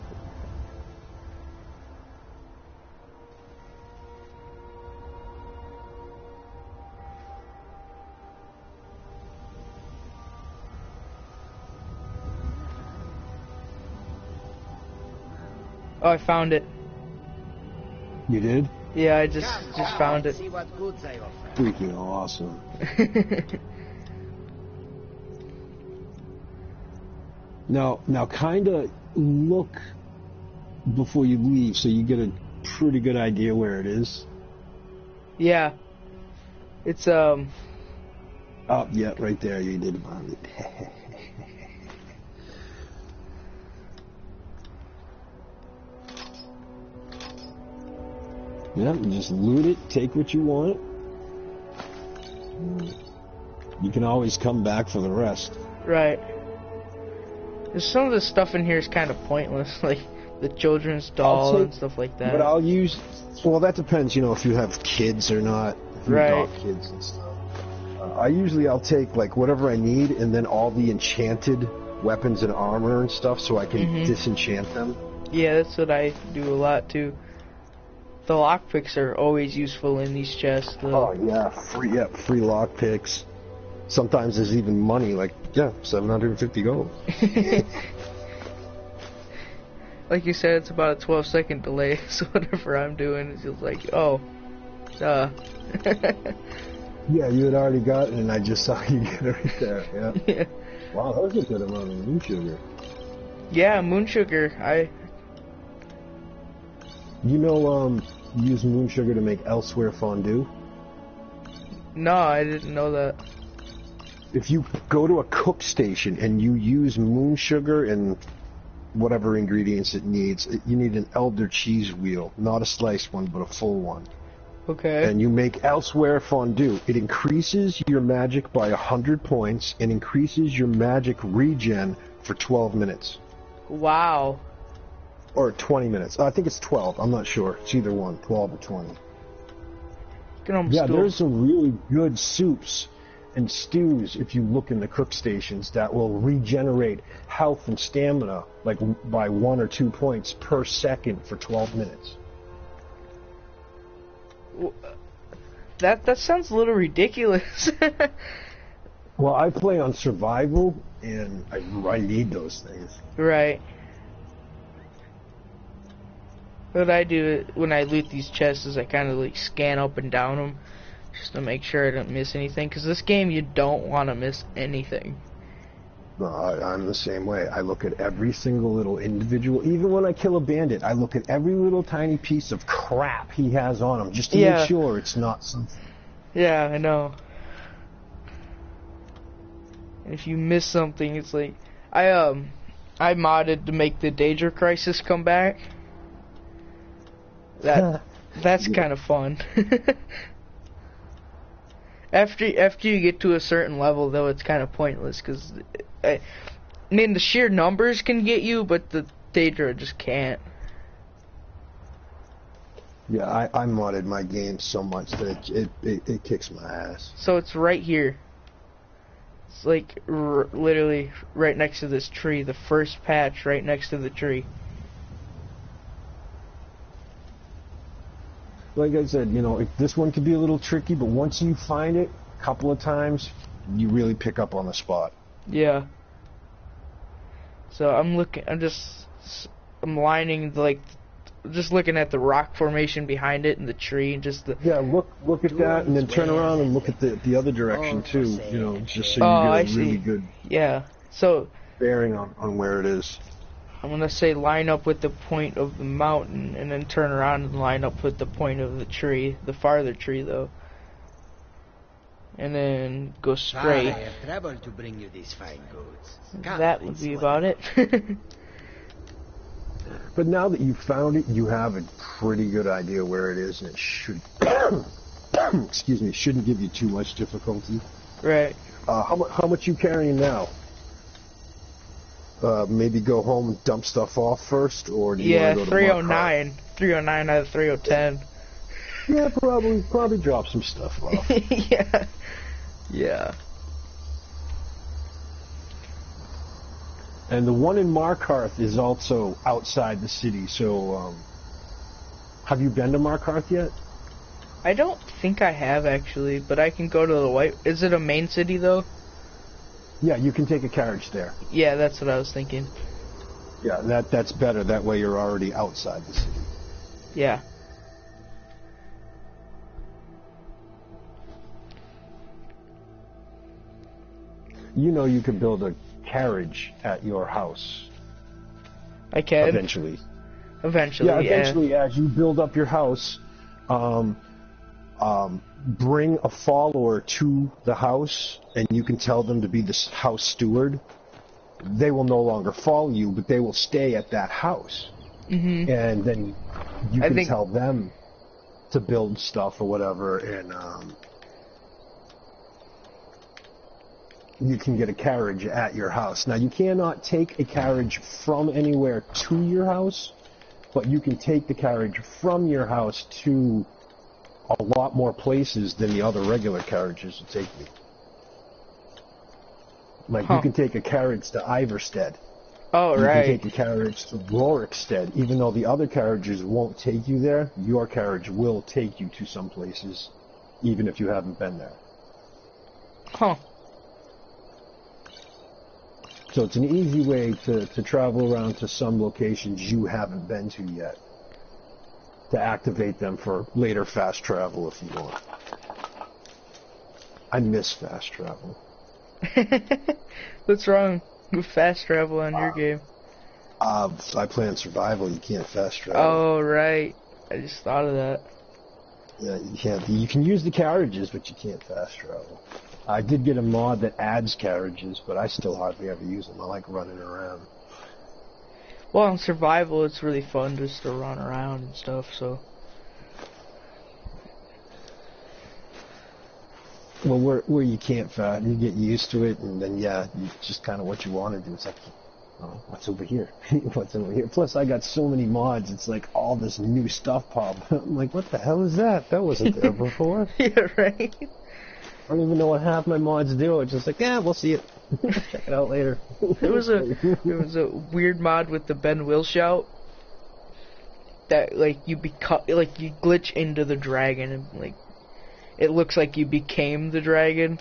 Oh, I found it. You did? Yeah, I just found it. See what goods I offer. Freaking awesome. Now, kind of look before you leave so you get a pretty good idea where it is. Yeah. It's, Oh, yeah, right there. You did find it. Yeah, you just loot it, take what you want. You can always come back for the rest. Right. Some of the stuff in here is kind of pointless, like the children's doll and stuff like that. But I'll use... Well, that depends, if you have kids or not. If you adopt kids and stuff. I'll take, like, whatever I need, and then all the enchanted weapons and armor and stuff so I can disenchant them. Yeah, that's what I do a lot, too. The lockpicks are always useful in these chests, though. Oh, yeah. Free lockpicks. Sometimes there's even money, like, 750 gold. Like you said, it's about a 12-second delay, so whatever I'm doing is just like, oh, duh. Yeah, you had already got it, and I just saw you get it right there, Yeah. Wow, that was a good amount of moon sugar. Yeah, moon sugar, You use moon sugar to make elsewhere fondue? No, I didn't know that. if you go to a cook station and you use moon sugar and whatever ingredients it needs, you need an elder cheese wheel, not a sliced one, but a full one. Okay. And you make elsewhere fondue. It increases your magic by 100 points and increases your magic regen for 12 minutes. Wow. Or 20 minutes. I think it's 12. I'm not sure. It's either one, 12 or 20. Yeah, there's some really good soups and stews, if you look in the cook stations, that will regenerate health and stamina like by 1 or 2 points per second for 12 minutes. That sounds a little ridiculous. Well, I play on survival, and I need those things. Right. What I do when I loot these chests is I kind of like scan up and down them just to make sure I don't miss anything. Because this game, you don't want to miss anything. No, I'm the same way. I look at every single little individual. Even when I kill a bandit, I look at every little tiny piece of crap he has on him just to make sure it's not something. Yeah, I know. If you miss something, it's like I modded to make the Daedra Crisis come back. That's kind of fun. After you get to a certain level, though, it's kind of pointless because I mean the sheer numbers can get you, but the Daedra just can't. Yeah, I modded my game so much that it kicks my ass. So it's right here. It's like literally right next to this tree. The first patch right next to the tree. Like I said, you know, this one could be a little tricky, but once you find it a couple of times, you really pick up on the spot. Yeah. So I'm lining just looking at the rock formation behind it and the tree and just the. Yeah, look at that and then turn around and look at the other direction too. You know, just so you get a really good. Yeah. So. Bearing on where it is. I'm gonna say line up with the point of the mountain and then turn around and line up with the point of the tree, the farther tree though. And then go straight. I have traveled to bring you these fine goods. That would be about it. But now that you've found it, you have a pretty good idea where it is, and it should, excuse me, shouldn't give you too much difficulty. Right. How much you carrying now? Maybe go home and dump stuff off first, or do you want to go to 309. 309 out of 3010. Yeah, probably drop some stuff off. Yeah. And the one in Markarth is also outside the city, so have you been to Markarth yet? I don't think I have actually, but I can go to the White. Is it a main city though? Yeah, you can take a carriage there. Yeah, that's what I was thinking. Yeah, that's better. That way you're already outside the city. Yeah. You know you could build a carriage at your house. I can. Eventually. Yeah, eventually as you build up your house, bring a follower to the house, and you can tell them to be the house steward. They will no longer follow you, but they will stay at that house. Mm-hmm. And then you can tell them to build stuff or whatever, and you can get a carriage at your house. Now, you cannot take a carriage from anywhere to your house, but you can take the carriage from your house to a lot more places than the other regular carriages will take you. Like, you can take a carriage to Iverstead. Oh, right. You can take a carriage to Rorikstead. Even though the other carriages won't take you there, your carriage will take you to some places, even if you haven't been there. Huh. So it's an easy way to travel around to some locations you haven't been to yet, to activate them for later fast travel if you want. I miss fast travel. What's wrong with fast travel on your game? I play on survival. You can't fast travel. Oh, right. I just thought of that. Yeah, you can use the carriages, but you can't fast travel. I did get a mod that adds carriages, but I still hardly ever use them. I like running around. Well, in survival, it's really fun just to run around and stuff, so... Well, where you can't fast, you get used to it, and then, yeah, you just kind of what you want to do. It's like, oh, what's over here? What's over here? Plus, I got so many mods, it's like all this new stuff pop. I'm like, what the hell is that? That wasn't there before. Yeah, right? I don't even know what half my mods do. It's just like, yeah, we'll see it. Check it out later. There was a weird mod with the Ben Will shout that like you glitch into the dragon and like it looks like you became the dragon.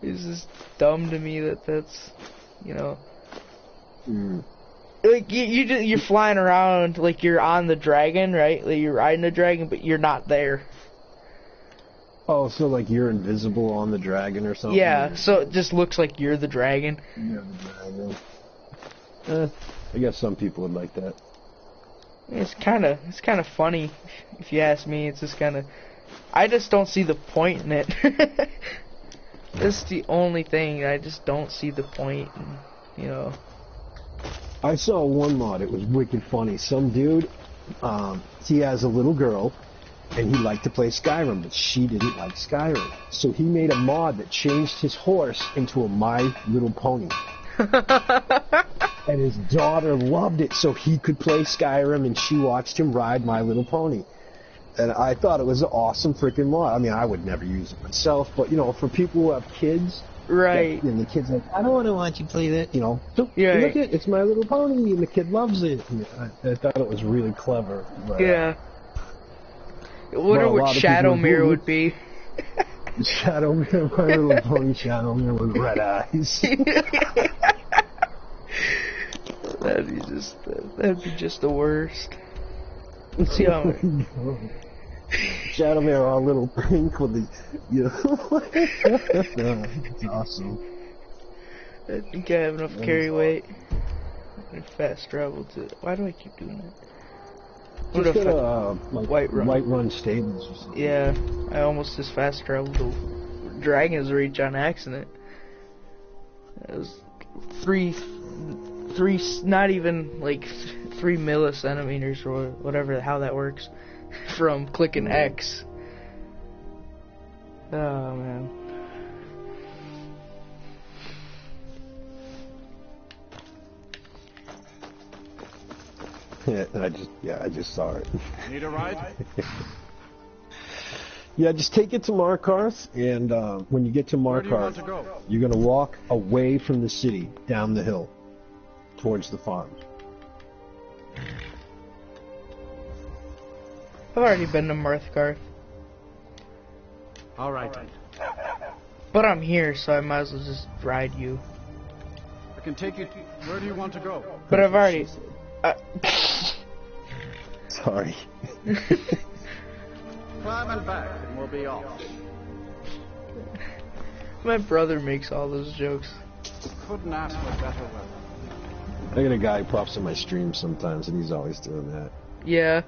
It's just dumb to me that's you know. Like you're flying around like you're on the dragon, right? Like you're riding the dragon, but you're not there. Oh, so like you're invisible on the dragon or something? Yeah, so it just looks like you're the dragon. You're the dragon. I guess some people would like that. It's kind of funny, if you ask me. It's just kind of, I just don't see the point in it. That's the only thing. I just don't see the point. You know. I saw one mod. It was wicked funny. Some dude, he has a little girl, and he liked to play Skyrim, but she didn't like Skyrim. So he made a mod that changed his horse into a My Little Pony. And his daughter loved it, so he could play Skyrim, and she watched him ride My Little Pony. And I thought it was an awesome freaking mod. I mean, I would never use it myself, but, you know, for people who have kids... Right. And the kid's like, I don't want to watch you play that, you know. So, yeah, look at it, it's My Little Pony, and the kid loves it. And I thought it was really clever. But, yeah. I wonder what Shadowmere would be. Shadowmere, My Little Pony Shadowmere with red eyes. That'd be just the worst. Let's see how... Shadowmere all little pink with the, you know. It's awesome. I think I have enough carry weight and fast travel to. Why do I keep doing that? Just get like White Run stables or something. Yeah, I almost just fast traveled to Dragon's Reach on accident. It was three, not even like 3 millicentimeters or whatever how that works. From clicking X. Oh man. I just saw it. Need a ride? Yeah, just take it to Markarth, and when you get to Markarth, you're gonna walk away from the city, down the hill, towards the farm. I've already been to Markarth. Alright then. But I'm here, so I might as well just ride you. I can take you to... Where do you want to go? But I've already... Sorry. Climb and back, and we'll be off. My brother makes all those jokes. Couldn't ask for better weather. I got a guy who pops in my stream sometimes, and he's always doing that. Yeah.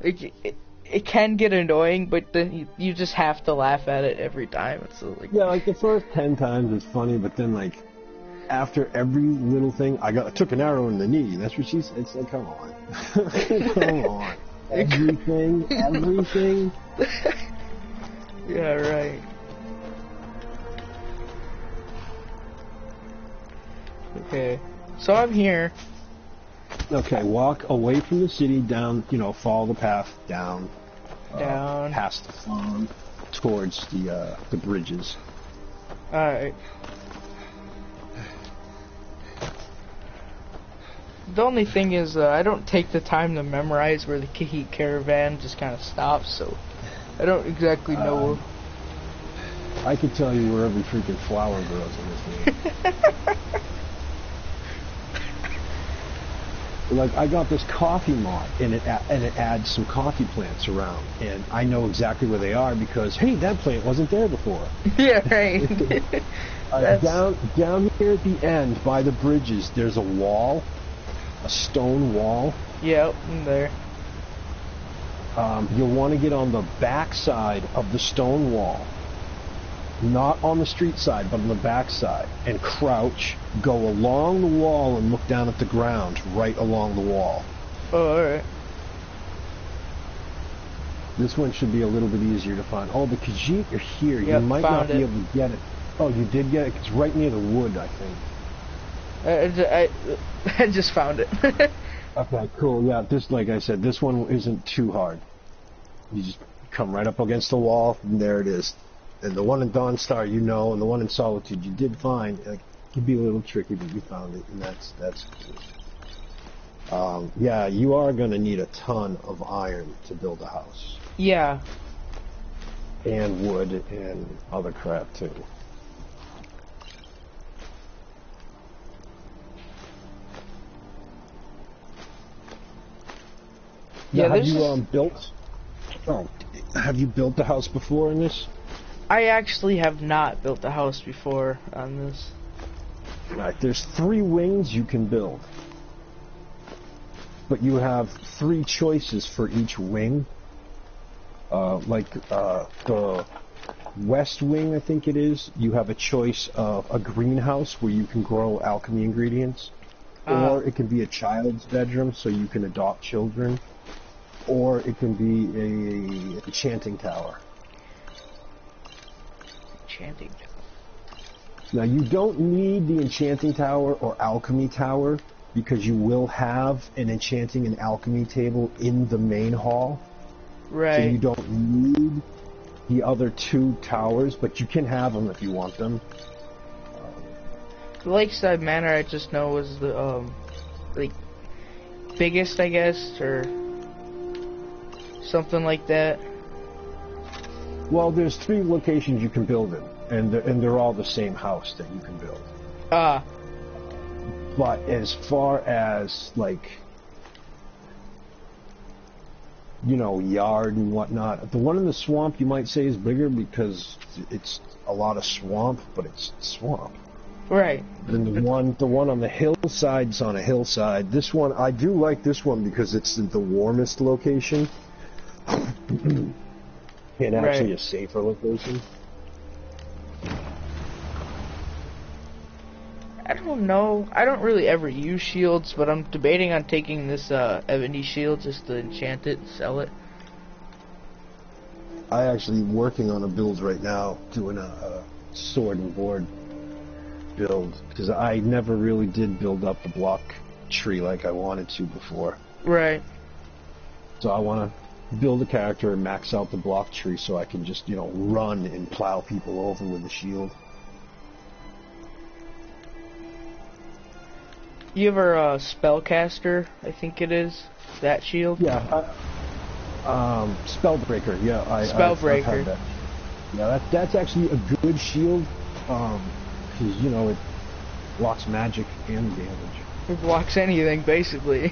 It can get annoying, but then you just have to laugh at it every time. It's like yeah, like the first 10 times it's funny, but then like after every little thing, I took an arrow in the knee. That's what she said. It's like, come on, come on, everything. Yeah, right. Okay, so I'm here. Okay, walk away from the city, down, you know, follow the path down, past the farm, towards the bridges. Alright. The only thing is, I don't take the time to memorize where the Kahit caravan just kind of stops, so I don't exactly know. I could tell you where every freaking flower grows in this game. Like, I got this coffee mod, and it adds some coffee plants around, and I know exactly where they are because, hey, that plant wasn't there before. Yeah, right. Down here at the end, by the bridges, there's a wall. A stone wall. Yep, I'm there. You'll want to get on the back side of the stone wall. Not on the street side, but on the back side. And crouch, go along the wall and look down at the ground, right along the wall. Oh, alright. This one should be a little bit easier to find. Oh, the Khajiit are here. Yep, You might not be able to get it. Oh, you did get it? It's right near the wood, I think. I just found it. Okay, cool. Yeah, this, like I said, this one isn't too hard. You just come right up against the wall, and there it is. And the one in Dawnstar, you know, and the one in Solitude, you did find. It could be a little tricky, but you found it, and that's cool. Yeah, you are going to need a ton of iron to build a house. Yeah. And wood and other crap, too. Yeah, have you built? Oh, have you built a house before in this? I actually have not built a house before on this. Right, there's 3 wings you can build, but you have 3 choices for each wing. The west wing, I think it is. You have a choice of a greenhouse where you can grow alchemy ingredients, or it can be a child's bedroom so you can adopt children. Or it can be a enchanting tower. Enchanting tower. Now you don't need the enchanting tower or alchemy tower because you will have an enchanting and alchemy table in the main hall. Right. So you don't need the other 2 towers, but you can have them if you want them. The Lakeside Manor, I just know, is the biggest, I guess, or something like that. Well, there's 3 locations you can build in, and they're all the same house that you can build. But as far as, like, you know, yard and whatnot, the one in the swamp you might say is bigger because it's a lot of swamp, but it's swamp. Right. Then the one on the hillside's on a hillside. This one, I do like this one because it's the warmest location. And actually a safer location. I don't know. I don't really ever use shields, but I'm debating on taking this ebony shield just to enchant it and sell it. I actually working on a build right now, doing a sword and board build, because I never really did build up the block tree like I wanted to before. Right. So I want to build a character and max out the block tree so I can just, you know, run and plow people over with the shield. You ever spellcaster, I think it is, that shield? Yeah, Spellbreaker, yeah. Spellbreaker. I've had that. Yeah, that's actually a good shield, because, you know, it blocks magic and damage. It blocks anything, basically.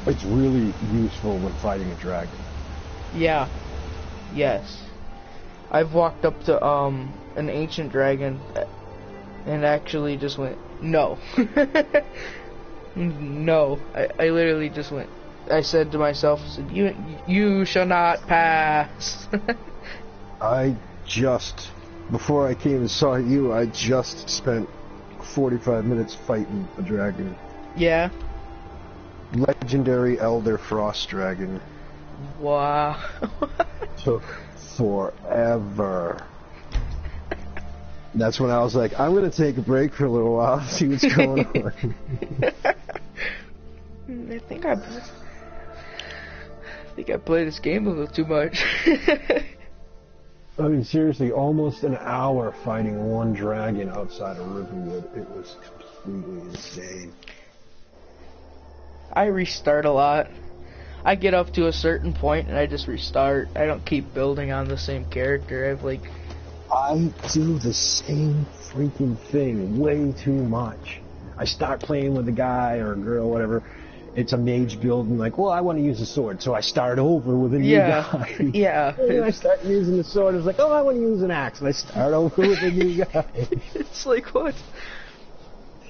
It's really useful when fighting a dragon. Yeah. Yes. I've walked up to an ancient dragon and actually just went, no. No. I literally just went, I said to myself, I said, you shall not pass. Before I came and saw you, I just spent 45 minutes fighting a dragon. Yeah. Legendary Elder Frost Dragon. Wow. Took forever. That's when I was like, I'm going to take a break for a little while, see what's going on. I think I played this game a little too much. I mean, seriously, almost an hour fighting one dragon outside of Riverwood. It was completely insane. I restart a lot. I get up to a certain point and I just restart. I don't keep building on the same character. I do the same freaking thing way too much. I start playing with a guy or a girl, whatever, it's a mage build, and like, well, I want to use a sword, so I start over with a new guy. Yeah. And I start using the sword. It's like, oh, I want to use an axe, and I start over with a new guy. It's like, what?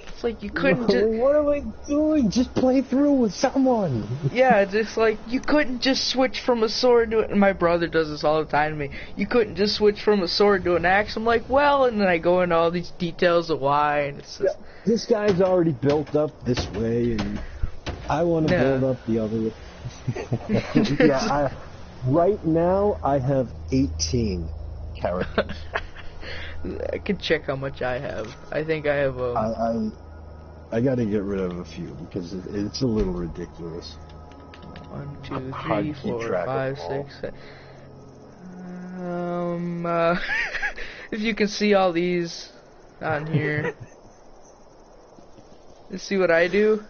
It's like you couldn't just... What am I doing? Just play through with someone. Yeah, just like, you couldn't just switch from a sword to it. And my brother does this all the time to me. You couldn't just switch from a sword to an axe. I'm like, well, and then I go into all these details of why, and it's just... Yeah, this guy's already built up this way, and I want to build up the other way. Yeah, right now, I have 18 characters. I can check how much I have. I think I have I got to get rid of a few because it's a little ridiculous. 1, 2, 3, 4, 5, 6, 7. If you can see all these on here, let's see what I do.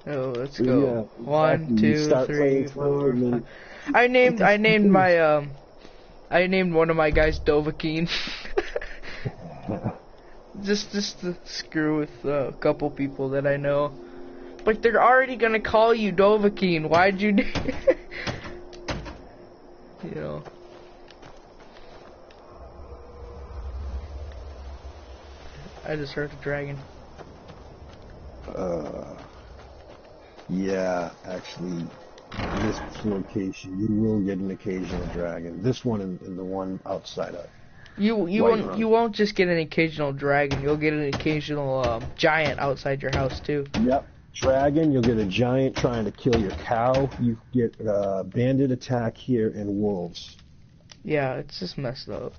Oh, let's go. Yeah, 1, 2, 3, 4, 5. I named one of my guys Dovahkiin. just to screw with a couple people that I know. But they're already gonna call you Dovahkiin. Why'd you you know. I just heard a dragon. Yeah, actually, this location, you will get an occasional dragon. This one and the one outside of. You won't just get an occasional dragon. You'll get an occasional giant outside your house too. Yep, dragon. You'll get a giant trying to kill your cow. You get bandit attack here and wolves. Yeah, it's just messed up.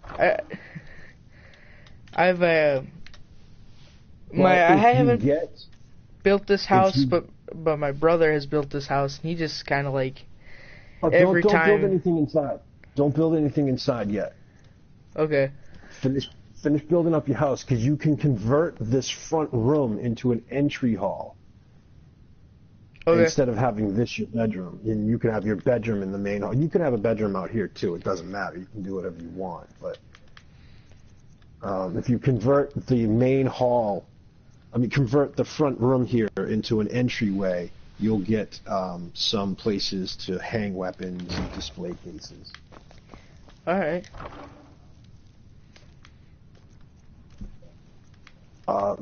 I haven't built this house, but my brother has built this house, and he just kind of like every time. Don't build anything inside. Don't build anything inside yet. Okay. Finish building up your house, because you can convert this front room into an entry hall. Okay. Instead of having this your bedroom, and you can have your bedroom in the main hall. You can have a bedroom out here too. It doesn't matter. You can do whatever you want. But if you convert the main hall, convert the front room here into an entryway, you'll get some places to hang weapons and display cases. Alright. Oh,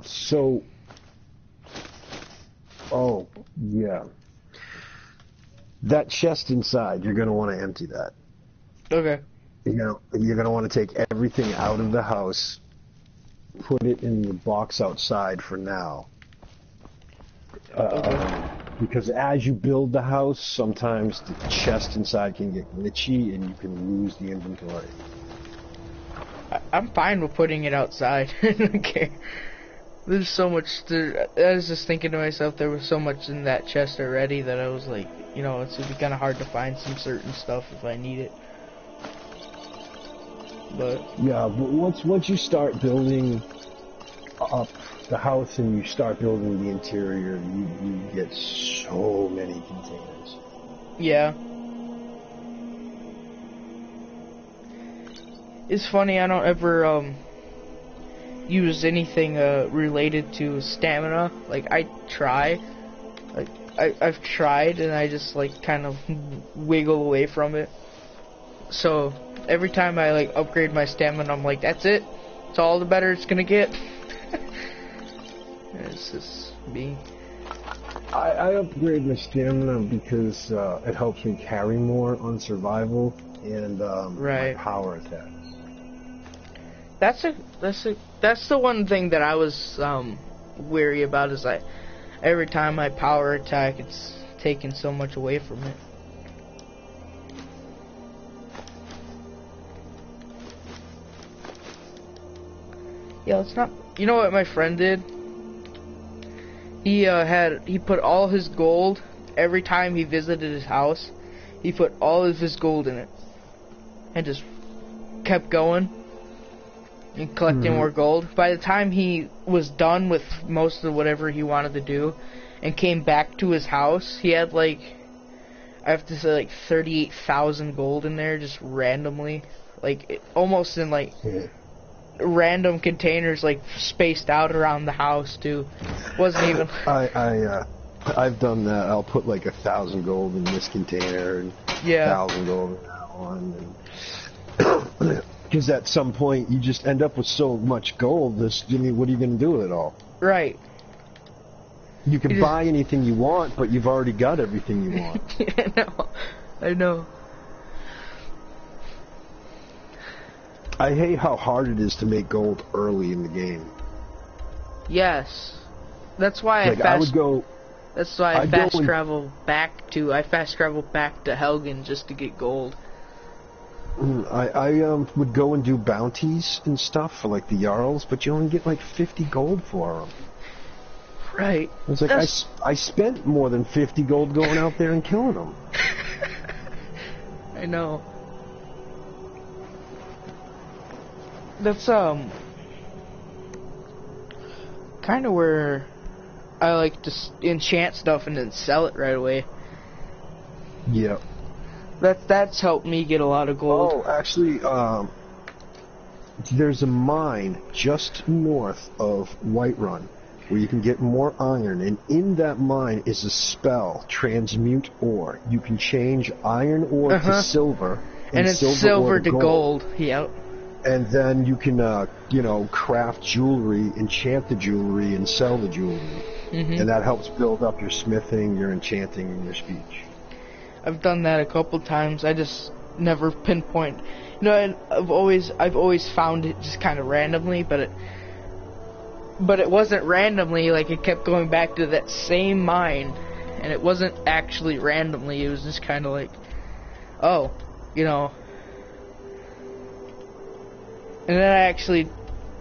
yeah. That chest inside, you're going to want to empty that. Okay. You're going to want to take everything out of the house, put it in the box outside for now. Because as you build the house, sometimes the chest inside can get glitchy and you can lose the inventory. I'm fine with putting it outside. I don't care. There's so much. I was just thinking to myself, there was so much in that chest already that I was like, you know, it's be kind of hard to find some certain stuff if I need it. But yeah, but once you start building up the house and you start building the interior, you get so many containers. Yeah. It's funny, I don't ever use anything related to stamina. Like I try, like I've tried, and I just like kind of wiggle away from it. So every time I like upgrade my stamina, I'm like, that's it. It's all the better it's gonna get. It's just me. I upgrade my stamina because it helps me carry more on survival and my power attack. That's the one thing that I was weary about, is every time I power attack, it's taking so much away from it. Yeah, it's not. You know what my friend did? He put all his gold every time he visited his house. He put all of his gold in it, and just kept going and collecting more gold. By the time he was done with most of whatever he wanted to do, and came back to his house, he had like, I have to say, like 38,000 gold in there, just randomly, like almost in like random containers like spaced out around the house too. Wasn't even. I've done that. I'll put like 1,000 gold in this container and 1,000 gold in that one. Because at some point you just end up with so much gold. What are you going to do with it all? Right. You can buy anything you want, but you've already got everything you want. I know. I hate how hard it is to make gold early in the game. Yes. That's why I fast travel back to Helgen just to get gold. I would go and do bounties and stuff for like the Jarls, but you only get like 50 gold for them. Right. It's like I spent more than 50 gold going out there and killing them. I know. That's kind of where I like to enchant stuff and then sell it right away. Yeah. That's helped me get a lot of gold. Oh, actually, there's a mine just north of Whiterun where you can get more iron, and in that mine is a spell, Transmute Ore. You can change iron ore to silver, and it's silver to gold. Yep. And then you can, craft jewelry, enchant the jewelry, and sell the jewelry. And that helps build up your smithing, your enchanting, and your speech. I've done that a couple times. I just never pinpoint. And I've always found it just kind of randomly, but it wasn't randomly. Like, it kept going back to that same mine, and it wasn't actually randomly. It was just kind of like, And then I actually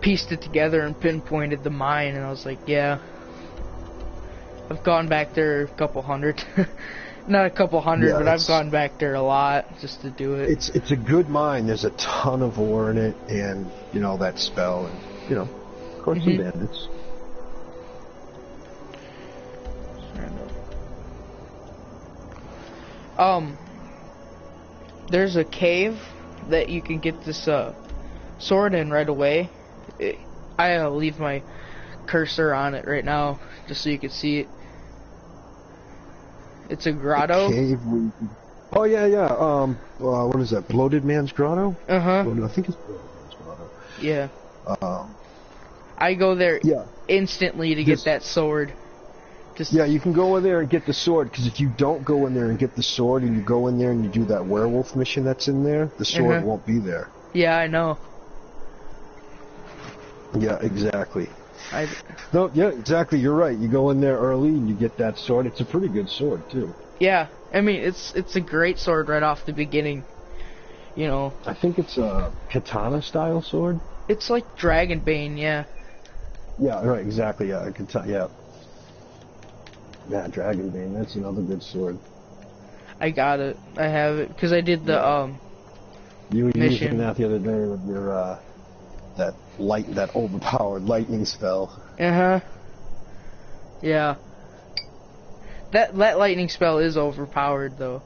pieced it together and pinpointed the mine, and I was like, yeah. I've gone back there a couple hundred. Not a couple hundred, but I've gone back there a lot just to do it. It's a good mine. There's a ton of ore in it, and, that spell, and, of course some bandits. There's a cave that you can get this, sword in right away. I'll leave my cursor on it right now just so you can see it. It's a grotto. A cave. Oh yeah. What is that? Bloated Man's Grotto? I think it's Bloated Man's Grotto. Yeah. I go there instantly to get that sword. Yeah, you can go in there and get the sword, because if you don't go in there and get the sword, and you go in there and you do that werewolf mission that's in there, the sword won't be there. Yeah, I know. Yeah, exactly. Exactly, you're right. You go in there early and you get that sword. It's a pretty good sword, too. Yeah, I mean, it's a great sword right off the beginning. I think it's a katana-style sword. It's like Dragonbane, yeah. Yeah, right, exactly, yeah. Yeah, Dragonbane, that's another good sword. I got it. I have it, because I did the, You were mission. using that the other day with your, that overpowered lightning spell. Yeah. That lightning spell is overpowered, though.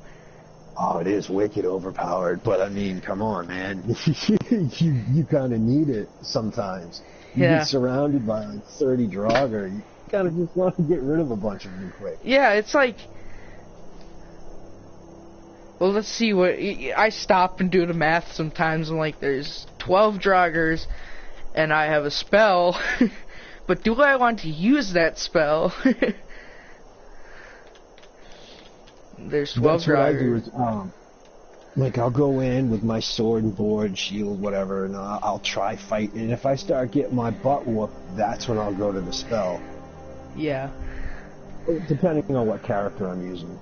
Oh, it is wicked overpowered, but I mean, come on, man. you kind of need it sometimes. You get surrounded by like 30 Draugr, you kind of just want to get rid of a bunch of them quick. Yeah, it's like... Well, let's see what... I stop and do the math sometimes, and like, there's 12 Draugrs, and I have a spell, but do I want to use that spell? There's 12 That's what I do Draugrs. is, like, I'll go in with my sword and board, shield, whatever, and I'll try fighting, and if I start getting my butt whooped, that's when I'll go to the spell. Yeah. Depending on what character I'm using.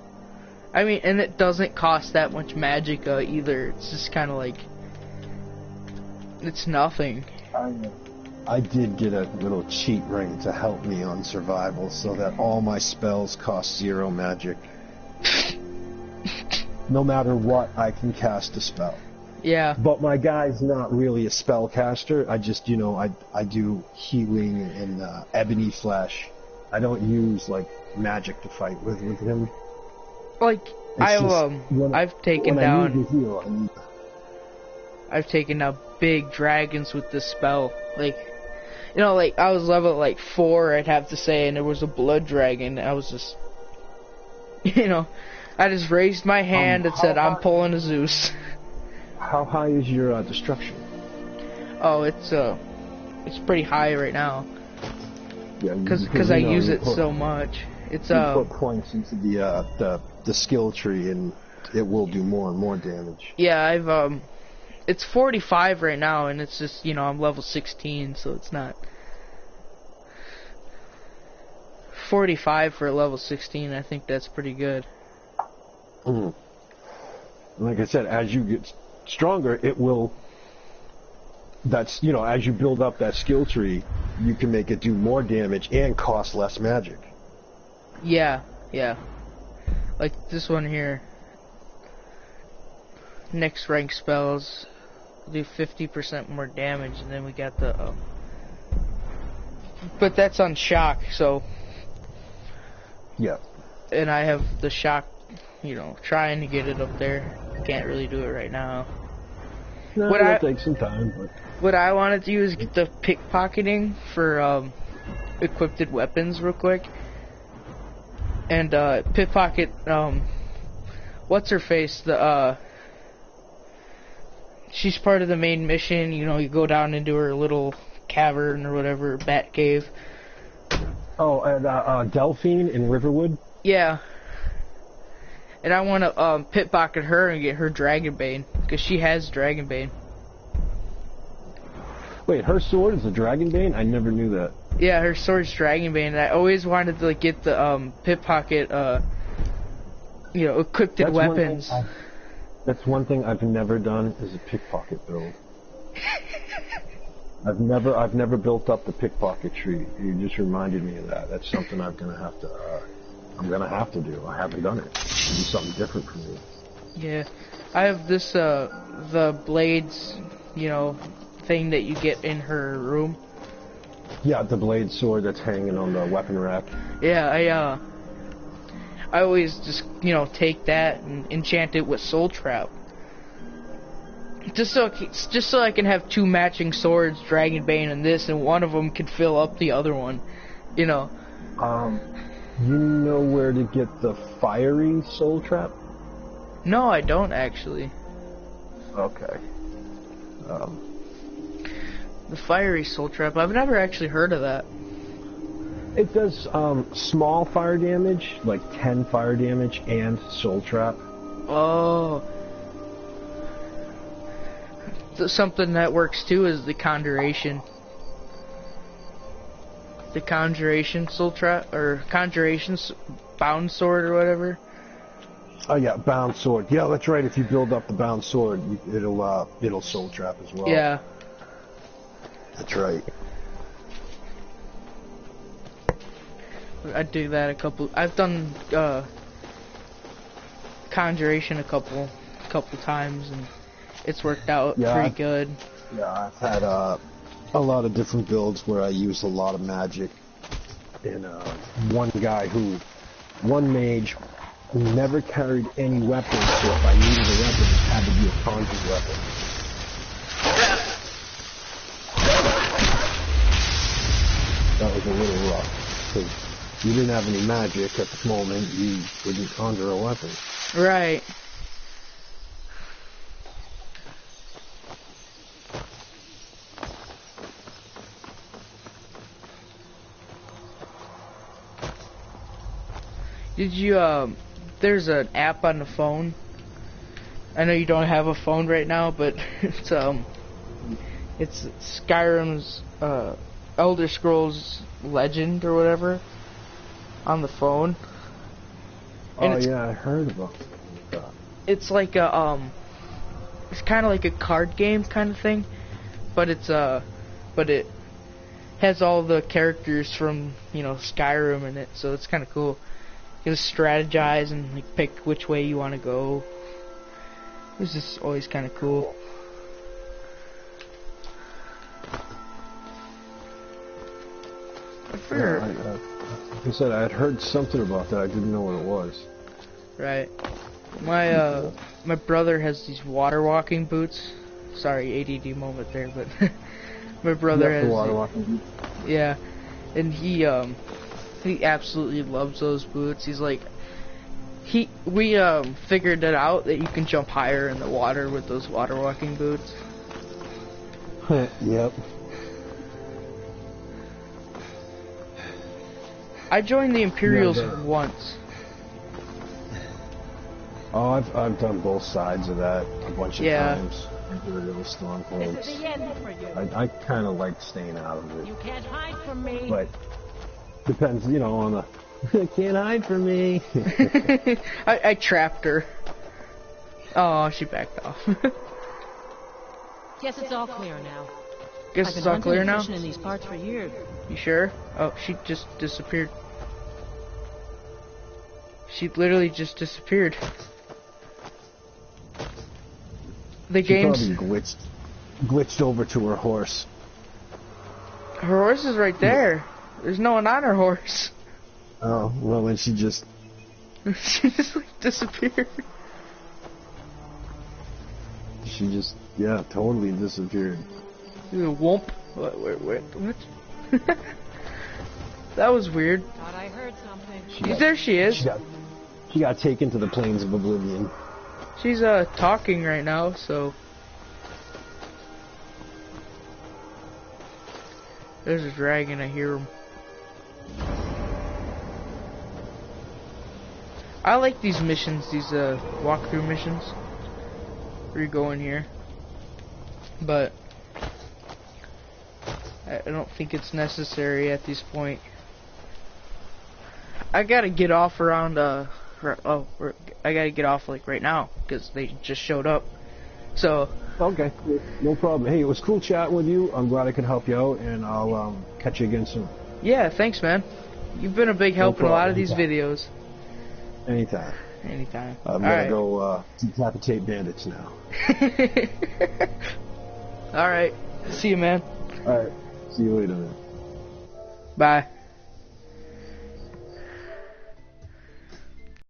I mean, and it doesn't cost that much magicka either. It's just kind of like... It's nothing. I did get a little cheat ring to help me on survival so that all my spells cost 0 magic. No matter what, I can cast a spell. Yeah. But my guy's not really a spellcaster. I just, I do healing and ebony flesh. I don't use, like, magic to fight with him. Like, I've taken down... I've taken out big dragons with this spell. Like, you know, like, I was level, like, 4, I'd have to say, and there was a blood dragon. I was just, you know, I just raised my hand and said, I'm pulling a Zeus. How high is your destruction? Oh, it's pretty high right now. Yeah, because I use it so much. It's you put points into the skill tree, and it will do more and more damage. Yeah, I've it's 45 right now, and it's just, you know, I'm level 16, so it's not 45 for level 16. I think that's pretty good. Like I said, as you get stronger, it will. That's, you know, as you build up that skill tree, you can make it do more damage and cost less magic. Yeah, yeah. Like this one here. Next rank spells do 50% more damage, and then we got the. But that's on shock, so. Yeah. And I have the shock, you know, trying to get it up there. Can't really do it right now. No, it'll take some time. But... What I wanted to do is get the pickpocketing for equipped weapons real quick. And pickpocket, what's her face? She's part of the main mission. You know, you go down into her little cavern or whatever, bat cave. Oh, and Delphine in Riverwood? Yeah. And I want to pickpocket her and get her Dragonbane, because she has Dragonbane. Wait, her sword is a Dragonbane? I never knew that. Yeah, her sword's Dragonbane, and I always wanted to, like, get the pickpocket, you know, equipped weapons. That's one thing I've never done is a pickpocket build. I've never built up the pickpocket tree. You just reminded me of that. That's something I'm gonna have to do. I haven't done it. It'll be something different for me. Yeah, I have this the blades, you know, thing that you get in her room. Yeah, the blade sword that's hanging on the weapon rack. Yeah, I always just, you know, take that and enchant it with Soul Trap. Just so I can have 2 matching swords, Dragonbane and this, and one of them can fill up the other one, you know. You know where to get the fiery Soul Trap? No, I don't actually. Okay. The fiery Soul Trap, I've never actually heard of that. It does small fire damage, like 10 fire damage, and Soul Trap. Oh. Something that works too is the Conjuration. The Conjuration Soul Trap, or Conjuration Bound Sword or whatever. Oh yeah, Bound Sword. Yeah, that's right. If you build up the Bound Sword, it'll Soul Trap as well. Yeah. That's right. I do that a couple. I've done Conjuration a couple times, and it's worked out pretty good. Yeah, I've had a lot of different builds where I use a lot of magic. And one mage who never carried any weapons, so if I needed a weapon, it had to be a conjured weapon. That was a little rough, because you didn't have any magic at the moment, you couldn't conjure a weapon. Right. Did you, there's an app on the phone. I know you don't have a phone right now, but it's Skyrim's, Elder Scrolls Legend or whatever on the phone. And yeah, I heard about that. It's like a, it's kind of like a card game kind of thing, but but it has all the characters from, you know, Skyrim in it, so it's kind of cool. You just strategize and like pick which way you want to go. It's just always kind of cool. Like I said, I had heard something about that. I didn't know what it was. Right. My brother has these water walking boots, sorry, ADD moment there, but my brother has. The water walking. Yeah, and he absolutely loves those boots. He's like, we figured it out that you can jump higher in the water with those water walking boots. Yep. I joined the Imperials once. Oh, I've done both sides of that a bunch of times. Imperial Stormcloaks. I kind of like staying out of it. You can't hide from me. But depends, you know, on the. Can't hide from me. I trapped her. Oh, she backed off. Guess it's all clear now. Guess it's all clear now? I've been hunting and fishing in these parts for years. You sure? Oh, she just disappeared. She literally just disappeared. The game's probably glitched over to her horse. Her horse is right there. There's no one on her horse. Oh, well then she just she just like disappeared. She just totally disappeared. Whoomp. What? That was weird. Thought I heard something. There she is. She got taken to the plains of oblivion. She's talking right now, so there's a dragon. I hear him. I like these missions, these walkthrough missions where you go in here, but I don't think it's necessary at this point. I gotta get off around I gotta get off like right now because they just showed up. So okay, no problem. Hey, it was cool chatting with you. I'm glad I could help you out, and I'll catch you again soon. Yeah, thanks, man. You've been a big help in a lot of these videos. Anytime. I'm gonna go decapitate bandits now. Alright. See you, man. Alright. See you later, man. Bye.